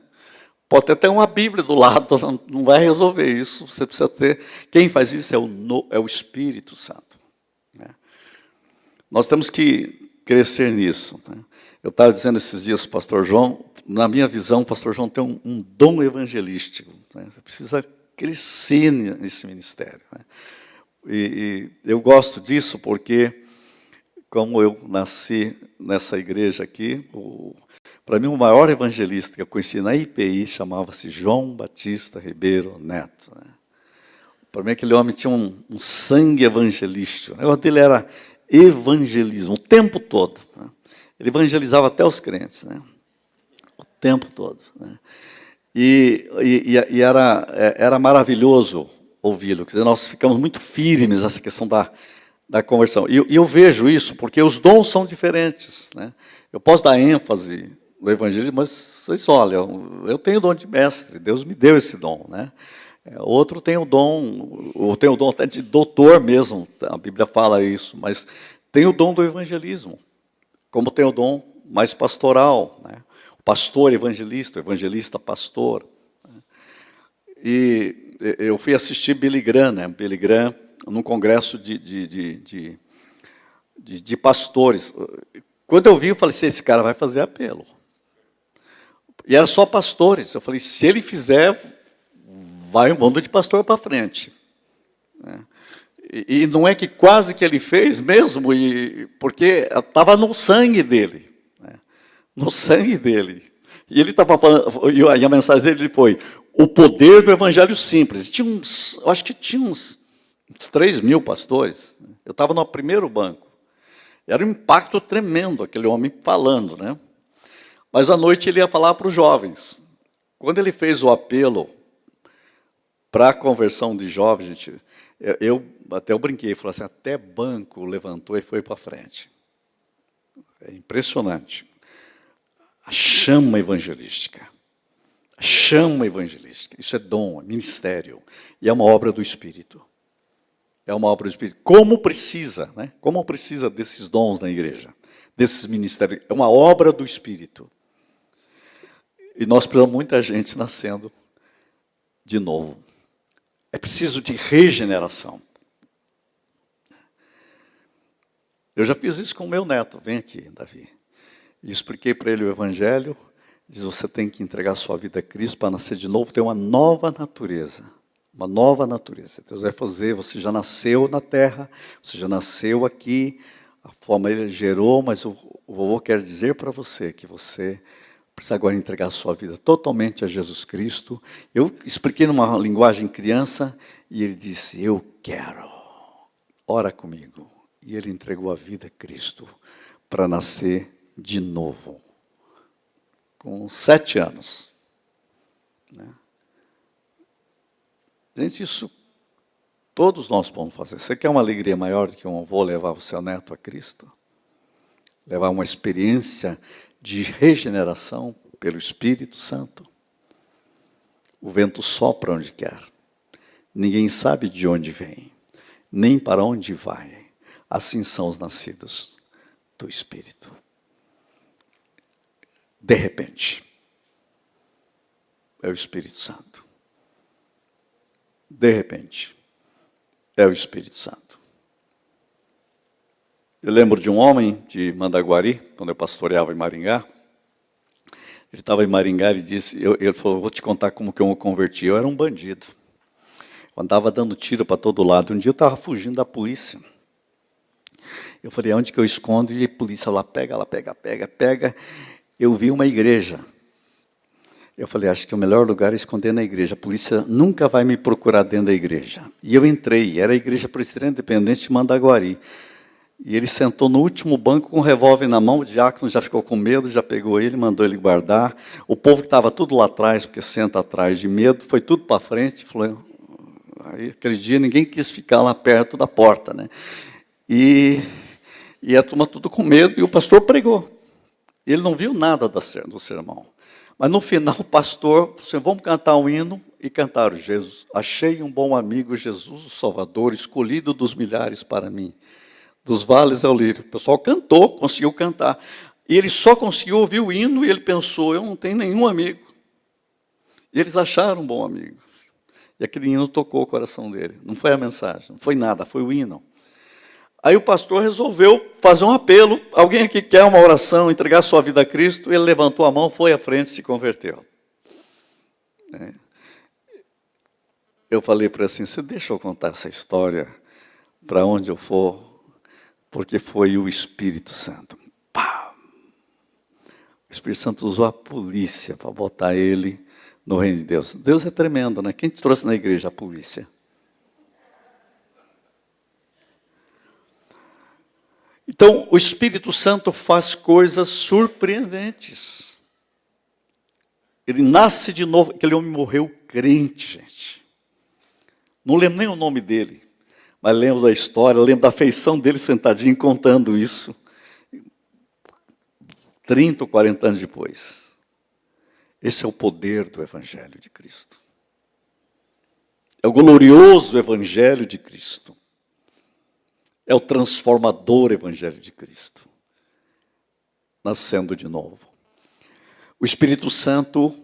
Pode ter até uma Bíblia do lado, não vai resolver isso, você precisa ter. Quem faz isso é o Espírito Santo. Né? Nós temos que crescer nisso. Né? Eu estava dizendo esses dias para o pastor João, na minha visão, o pastor João tem um dom evangelístico. Né? Você precisa crescer nesse ministério. Né? E eu gosto disso porque, como eu nasci nessa igreja aqui, para mim o maior evangelista que eu conheci na IPI chamava-se João Batista Ribeiro Neto. Né? Para mim aquele homem tinha um sangue evangelístico. O negócio dele era evangelismo o tempo todo. Né? Ele evangelizava até os crentes, né? O tempo todo. Né? E era maravilhoso ouvi-lo. Quer dizer, nós ficamos muito firmes nessa questão da conversão. E eu vejo isso porque os dons são diferentes. Né? Eu posso dar ênfase no evangelho, mas vocês olham, eu tenho o dom de mestre, Deus me deu esse dom. Né? Outro tem o dom, ou tem o dom até de doutor mesmo, a Bíblia fala isso, mas tem o dom do evangelismo, como tem o dom mais pastoral. Né? O pastor evangelista, o evangelista pastor. Né? E eu fui assistir Billy Graham, né? Billy Graham, num congresso de pastores. Quando eu vi, eu falei assim, esse cara vai fazer apelo. E era só pastores. Eu falei, se ele fizer, vai um mundo de pastor para frente. E não é que quase que ele fez mesmo, porque estava no sangue dele. Né? No sangue dele. E ele estava falando, e a mensagem dele foi: o poder do evangelho simples. Eu acho que tinha uns 3.000 pastores. Eu estava no primeiro banco. Era um impacto tremendo, aquele homem falando. Né? Mas à noite ele ia falar para os jovens. Quando ele fez o apelo para a conversão de jovens, gente, eu brinquei, falei assim, até banco levantou e foi para frente. É impressionante. A chama evangelística. A chama evangelística. Isso é dom, é ministério. E é uma obra do Espírito. É uma obra do Espírito. Como precisa, né? Como precisa desses dons na igreja, desses ministérios. É uma obra do Espírito. E nós precisamos de muita gente nascendo de novo. É preciso de regeneração. Eu já fiz isso com o meu neto. Vem aqui, Davi. E expliquei para ele o Evangelho. Diz, você tem que entregar sua vida a Cristo para nascer de novo, ter uma nova natureza. Uma nova natureza. Deus vai fazer, você já nasceu na terra, você já nasceu aqui, a forma ele gerou, mas o vovô quer dizer para você que você precisa agora entregar a sua vida totalmente a Jesus Cristo. Eu expliquei numa linguagem criança e ele disse, eu quero, ora comigo. E ele entregou a vida a Cristo para nascer de novo. Com 7 anos. Né? Gente, isso todos nós podemos fazer. Você quer uma alegria maior do que um avô levar o seu neto a Cristo? Levar uma experiência de regeneração pelo Espírito Santo. O vento sopra onde quer. Ninguém sabe de onde vem, nem para onde vai. Assim são os nascidos do Espírito. De repente, é o Espírito Santo. De repente, é o Espírito Santo. Eu lembro de um homem de Mandaguari, quando eu pastoreava em Maringá. Ele estava em Maringá e disse, ele falou, vou te contar como que eu me converti. Eu era um bandido. Eu andava dando tiro para todo lado. Um dia eu estava fugindo da polícia. Eu falei, onde que eu escondo? E a polícia lá pega. Eu vi uma igreja. Eu falei, acho que o melhor lugar é esconder na igreja. A polícia nunca vai me procurar dentro da igreja. E eu entrei, era a Igreja Presbiteriana Independente de Mandaguari. E ele sentou no último banco com um revólver na mão, o diácono já ficou com medo, já pegou ele, mandou ele guardar. O povo que estava tudo lá atrás, porque senta atrás de medo, foi tudo para frente. Falou, aí, aquele dia ninguém quis ficar lá perto da porta, né? E a turma tudo com medo, e o pastor pregou. Ele não viu nada do sermão. Mas no final o pastor disse, vamos cantar um hino, e cantaram, Jesus, achei um bom amigo, Jesus o Salvador, escolhido dos milhares para mim, dos vales ao lírio. O pessoal cantou, conseguiu cantar. E ele só conseguiu ouvir o hino, e ele pensou, eu não tenho nenhum amigo. E eles acharam um bom amigo. E aquele hino tocou o coração dele. Não foi a mensagem, não foi nada, foi o hino. Aí o pastor resolveu fazer um apelo. Alguém aqui quer uma oração, entregar sua vida a Cristo? Ele levantou a mão, foi à frente e se converteu. Eu falei para ele assim, você deixa eu contar essa história para onde eu for, porque foi o Espírito Santo. Pá! O Espírito Santo usou a polícia para botar ele no reino de Deus. Deus é tremendo, né? Quem te trouxe na igreja? A polícia. Então, o Espírito Santo faz coisas surpreendentes. Ele nasce de novo, aquele homem morreu crente, gente. Não lembro nem o nome dele, mas lembro da história, lembro da feição dele sentadinho contando isso. 30 ou 40 anos depois. Esse é o poder do Evangelho de Cristo. É o glorioso Evangelho de Cristo. É o transformador Evangelho de Cristo. Nascendo de novo. O Espírito Santo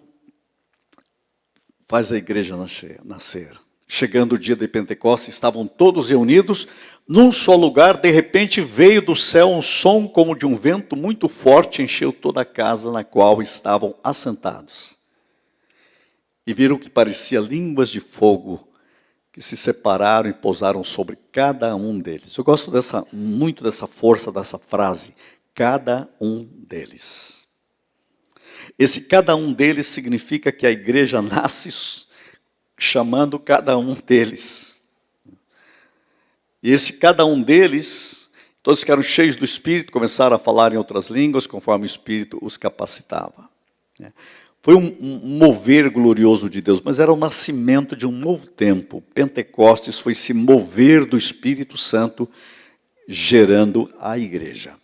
faz a igreja nascer. Chegando o dia de Pentecostes, estavam todos reunidos num só lugar. De repente veio do céu um som como de um vento muito forte, encheu toda a casa na qual estavam assentados. E viram que parecia línguas de fogo, que se separaram e pousaram sobre cada um deles. Eu gosto muito dessa força dessa frase, cada um deles. Esse cada um deles significa que a igreja nasce chamando cada um deles. E esse cada um deles Todos que eram cheios do Espírito começaram a falar em outras línguas, conforme o Espírito os capacitava. Foi um mover glorioso de Deus, mas era o nascimento de um novo tempo. Pentecostes foi se mover do Espírito Santo, gerando a igreja.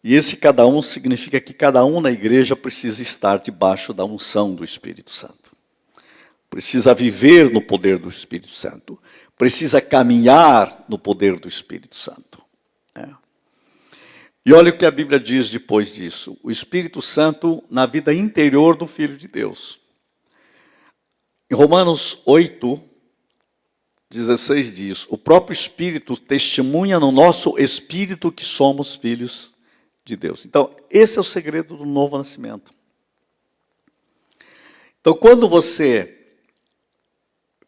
E esse cada um significa que cada um na igreja precisa estar debaixo da unção do Espírito Santo. Precisa viver no poder do Espírito Santo. Precisa caminhar no poder do Espírito Santo. E olha o que a Bíblia diz depois disso. O Espírito Santo na vida interior do Filho de Deus. Em Romanos 8, 16 diz, o próprio Espírito testemunha no nosso espírito que somos filhos de Deus. Então, esse é o segredo do novo nascimento. Então, quando você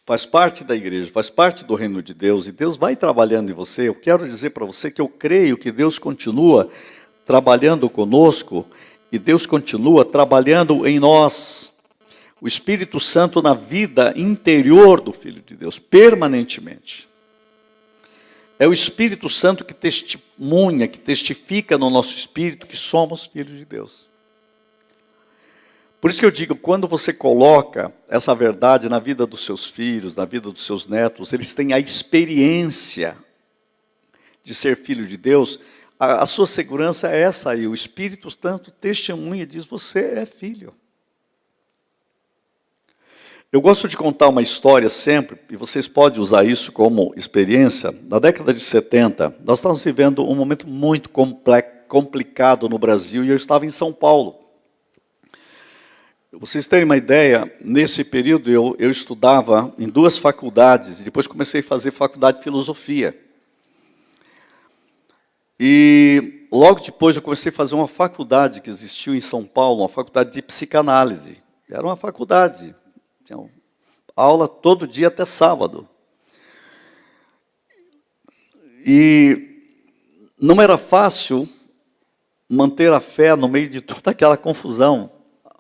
faz parte da igreja, faz parte do reino de Deus, e Deus vai trabalhando em você, eu quero dizer para você que eu creio que Deus continua trabalhando conosco, e Deus continua trabalhando em nós. O Espírito Santo na vida interior do Filho de Deus, permanentemente. É o Espírito Santo que testemunha, que testifica no nosso espírito que somos filhos de Deus. Por isso que eu digo, quando você coloca essa verdade na vida dos seus filhos, na vida dos seus netos, eles têm a experiência de ser filho de Deus, a sua segurança é essa aí, o Espírito Santo testemunha e diz, você é filho. Eu gosto de contar uma história sempre, e vocês podem usar isso como experiência. Na década de 70, nós estávamos vivendo um momento muito complicado no Brasil, e eu estava em São Paulo. Vocês terem uma ideia, nesse período eu estudava em 2 faculdades, e depois comecei a fazer faculdade de filosofia. E logo depois eu comecei a fazer uma faculdade que existiu em São Paulo, uma faculdade de psicanálise. Era uma faculdade, tinha aula todo dia até sábado. E não era fácil manter a fé no meio de toda aquela confusão.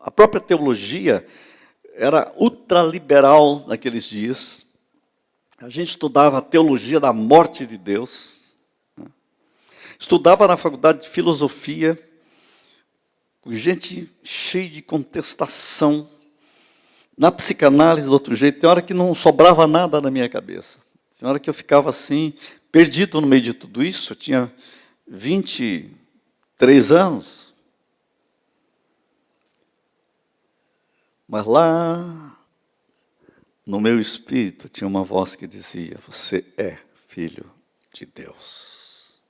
A própria teologia era ultraliberal naqueles dias. A gente estudava a teologia da morte de Deus. Estudava na faculdade de filosofia, com gente cheia de contestação. Na psicanálise, do outro jeito, tem hora que não sobrava nada na minha cabeça. Tem hora que eu ficava assim, perdido no meio de tudo isso. Eu tinha 23 anos. Mas lá, no meu espírito, tinha uma voz que dizia, você é filho de Deus.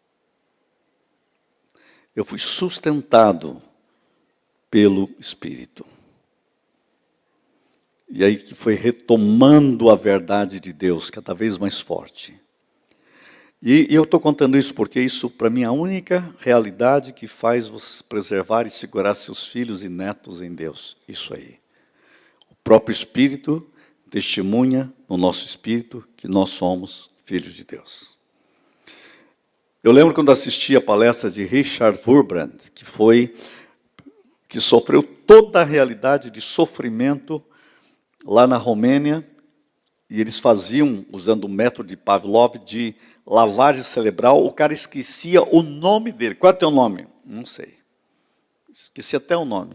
Eu fui sustentado pelo Espírito. E aí que foi retomando a verdade de Deus, cada vez mais forte. E eu estou contando isso porque isso, para mim, é a única realidade que faz você preservar e segurar seus filhos e netos em Deus. Isso aí. O próprio Espírito testemunha no nosso espírito que nós somos filhos de Deus. Eu lembro quando assisti a palestra de Richard Wurmbrand, que sofreu toda a realidade de sofrimento lá na Romênia, e eles faziam, usando o método de Pavlov, de lavagem cerebral, o cara esquecia o nome dele. Qual é o teu nome? Não sei. Esqueci até o nome.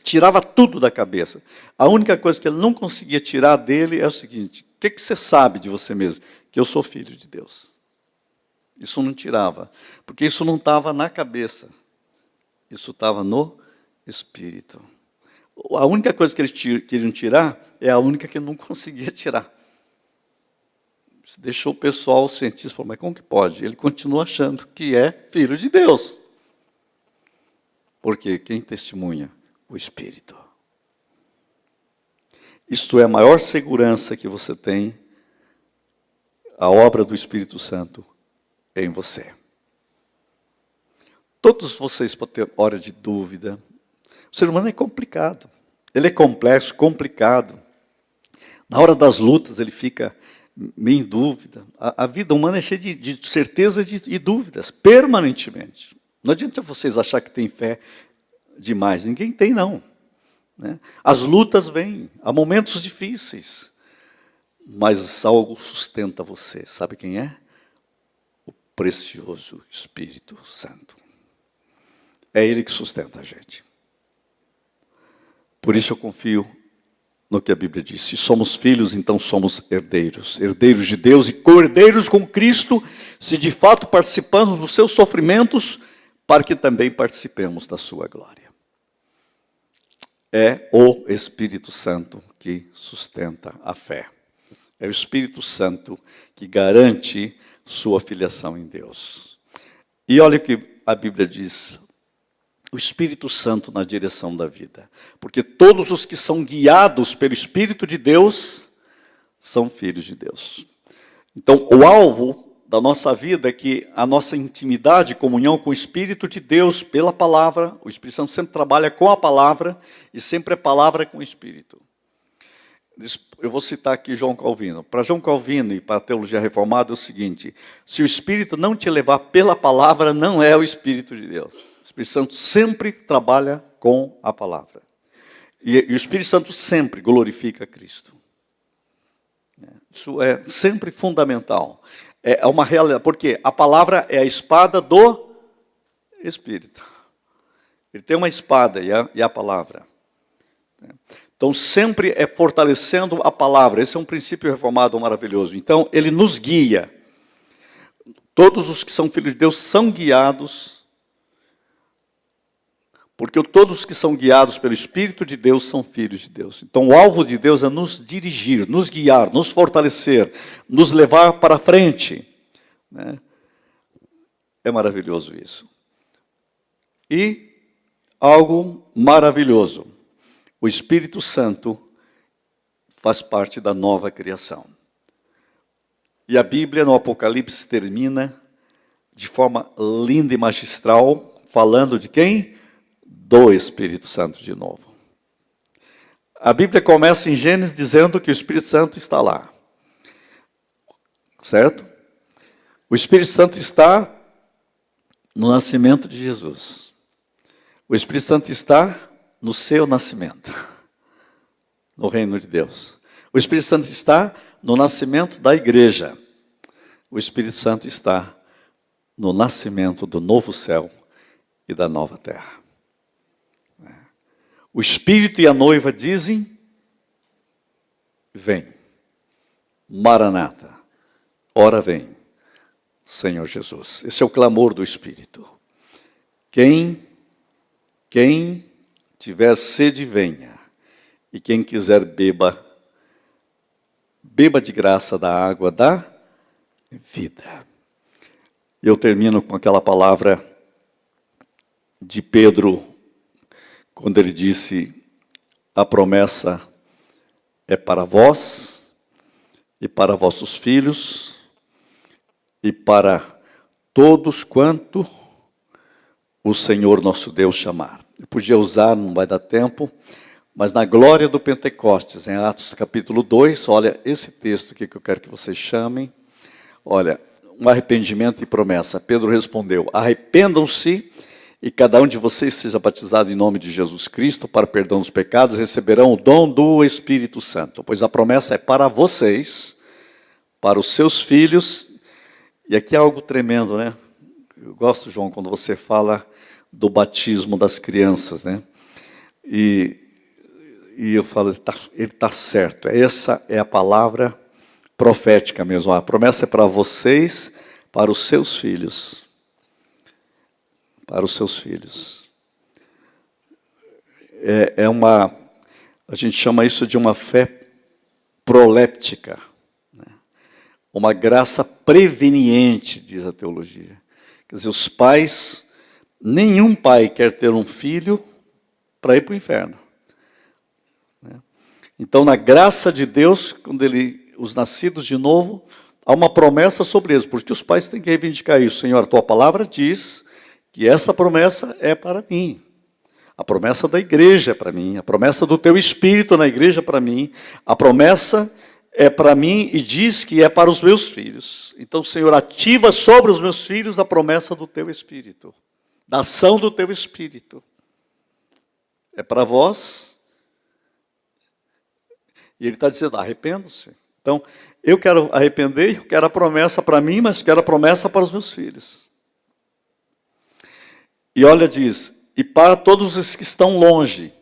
Tirava tudo da cabeça. A única coisa que ele não conseguia tirar dele é o seguinte, o que você sabe de você mesmo? Que eu sou filho de Deus. Isso não tirava, porque isso não estava na cabeça. Isso estava no espírito. A única coisa que eles queriam tirar é a única que ele não conseguia tirar. Isso deixou o pessoal, os cientistas, falar, mas como que pode? Ele continua achando que é filho de Deus. Porque quem testemunha? O Espírito. Isto é a maior segurança que você tem, a obra do Espírito Santo em você. Todos vocês podem ter hora de dúvida. O ser humano é complicado. Ele é complexo, complicado. Na hora das lutas, ele fica meio em dúvida. A vida humana é cheia de certezas e dúvidas, permanentemente. Não adianta vocês achar que tem fé demais. Ninguém tem, não. Né? As lutas vêm, há momentos difíceis. Mas algo sustenta você. Sabe quem é? precioso Espírito Santo. É Ele que sustenta a gente. Por isso eu confio no que a Bíblia diz. Se somos filhos, então somos herdeiros. Herdeiros de Deus e co-herdeiros com Cristo, se de fato participamos dos seus sofrimentos, para que também participemos da sua glória. É o Espírito Santo que sustenta a fé. É o Espírito Santo que garante sua filiação em Deus. E olha o que a Bíblia diz. O Espírito Santo na direção da vida. Porque todos os que são guiados pelo Espírito de Deus são filhos de Deus. Então, o alvo da nossa vida é que a nossa intimidade, comunhão com o Espírito de Deus pela palavra, o Espírito Santo sempre trabalha com a palavra e sempre é palavra com o Espírito. Eu vou citar aqui João Calvino. Para João Calvino e para a teologia reformada é o seguinte: se o Espírito não te levar pela palavra, não é o Espírito de Deus. O Espírito Santo sempre trabalha com a palavra. E o Espírito Santo sempre glorifica Cristo. Isso é sempre fundamental. É uma realidade, porque a palavra é a espada do Espírito. Ele tem uma espada e a palavra. Então, sempre é fortalecendo a palavra. Esse é um princípio reformado maravilhoso. Então, ele nos guia. Todos os que são filhos de Deus são guiados, porque todos os que são guiados pelo Espírito de Deus são filhos de Deus. Então, o alvo de Deus é nos dirigir, nos guiar, nos fortalecer, nos levar para frente. Né? É maravilhoso isso. E algo maravilhoso. O Espírito Santo faz parte da nova criação. E a Bíblia, no Apocalipse, termina de forma linda e magistral, falando de quem? Do Espírito Santo de novo. A Bíblia começa em Gênesis dizendo que o Espírito Santo está lá. Certo? O Espírito Santo está no nascimento de Jesus. O Espírito Santo está no seu nascimento, no reino de Deus. O Espírito Santo está no nascimento da igreja. O Espírito Santo está no nascimento do novo céu e da nova terra. O Espírito e a noiva dizem: vem. Maranata, ora vem, Senhor Jesus. Esse é o clamor do Espírito. Quem tiver sede, venha. E quem quiser, beba de graça da água da vida. Eu termino com aquela palavra de Pedro, quando ele disse: a promessa é para vós, e para vossos filhos, e para todos quanto o Senhor nosso Deus chamar. Eu podia usar, não vai dar tempo, mas na glória do Pentecostes, em Atos capítulo 2, olha esse texto aqui que eu quero que vocês chamem. Olha, um arrependimento e promessa. Pedro respondeu: arrependam-se e cada um de vocês seja batizado em nome de Jesus Cristo para perdão dos pecados, receberão o dom do Espírito Santo. Pois a promessa é para vocês, para os seus filhos. E aqui é algo tremendo, né? Eu gosto, João, quando você fala do batismo das crianças, né? E eu falo, ele está certo. Essa é a palavra profética mesmo. A promessa é para vocês, para os seus filhos. Para os seus filhos. A gente chama isso de uma fé proléptica, né? Uma graça preveniente, diz a teologia. Quer dizer, os pais, nenhum pai quer ter um filho para ir para o inferno. Então, na graça de Deus, quando os nascidos de novo, há uma promessa sobre eles, porque os pais têm que reivindicar isso. Senhor, a tua palavra diz que essa promessa é para mim. A promessa da igreja é para mim. A promessa do teu Espírito na igreja é para mim. A promessa é para mim e diz que é para os meus filhos. Então, Senhor, ativa sobre os meus filhos a promessa do teu Espírito, da ação do teu Espírito. É para vós. E ele está dizendo: arrependam-se, Então, eu quero arrepender, eu quero a promessa para mim, mas quero a promessa para os meus filhos. E olha, diz, e para todos os que estão longe.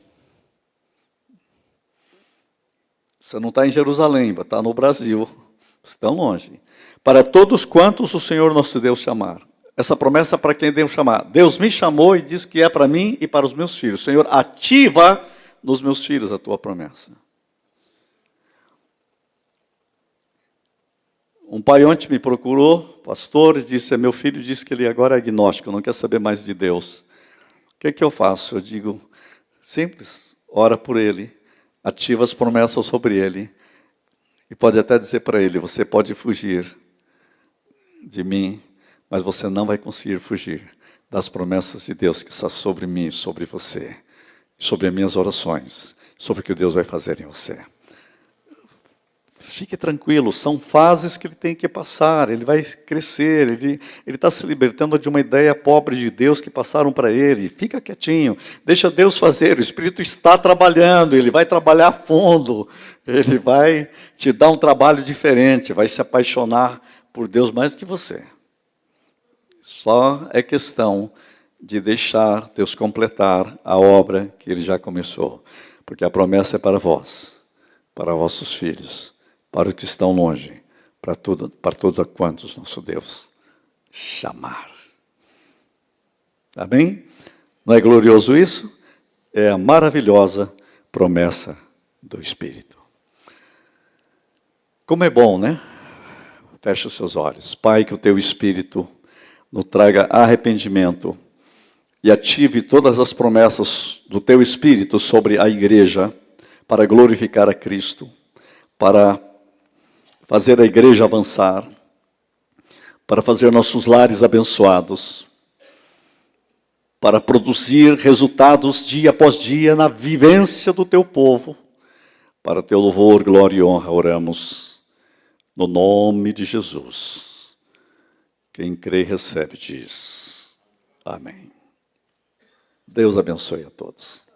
Você não está em Jerusalém, está no Brasil, estão longe. Para todos quantos o Senhor nosso Deus chamar. Essa promessa é para quem Deus chamar. Deus me chamou e disse que é para mim e para os meus filhos. Senhor, ativa nos meus filhos a tua promessa. Um pai ontem me procurou, pastor, e disse, meu filho disse que ele agora é agnóstico, não quer saber mais de Deus. O que eu faço? Eu digo, simples, ora por ele. Ativa as promessas sobre ele. E pode até dizer para ele, você pode fugir de mim, mas você não vai conseguir fugir das promessas de Deus que estão sobre mim, sobre você, sobre as minhas orações, sobre o que Deus vai fazer em você. Fique tranquilo, são fases que ele tem que passar, ele vai crescer, ele está se libertando de uma ideia pobre de Deus que passaram para ele. Fica quietinho, deixa Deus fazer, o Espírito está trabalhando, ele vai trabalhar a fundo, ele vai te dar um trabalho diferente, vai se apaixonar por Deus mais que você. Só é questão de deixar Deus completar a obra que ele já começou, porque a promessa é para vós, para vossos filhos, para os que estão longe, para todos a quantos nosso Deus chamar. Amém? Não é glorioso isso? É a maravilhosa promessa do Espírito. Como é bom, né? Feche os seus olhos. Pai, que o teu Espírito nos traga arrependimento e ative todas as promessas do teu Espírito sobre a igreja para glorificar a Cristo, para fazer a igreja avançar, para fazer nossos lares abençoados, para produzir resultados dia após dia na vivência do teu povo. Para teu louvor, glória e honra, oramos no nome de Jesus. Quem crê recebe, diz. Amém. Deus abençoe a todos.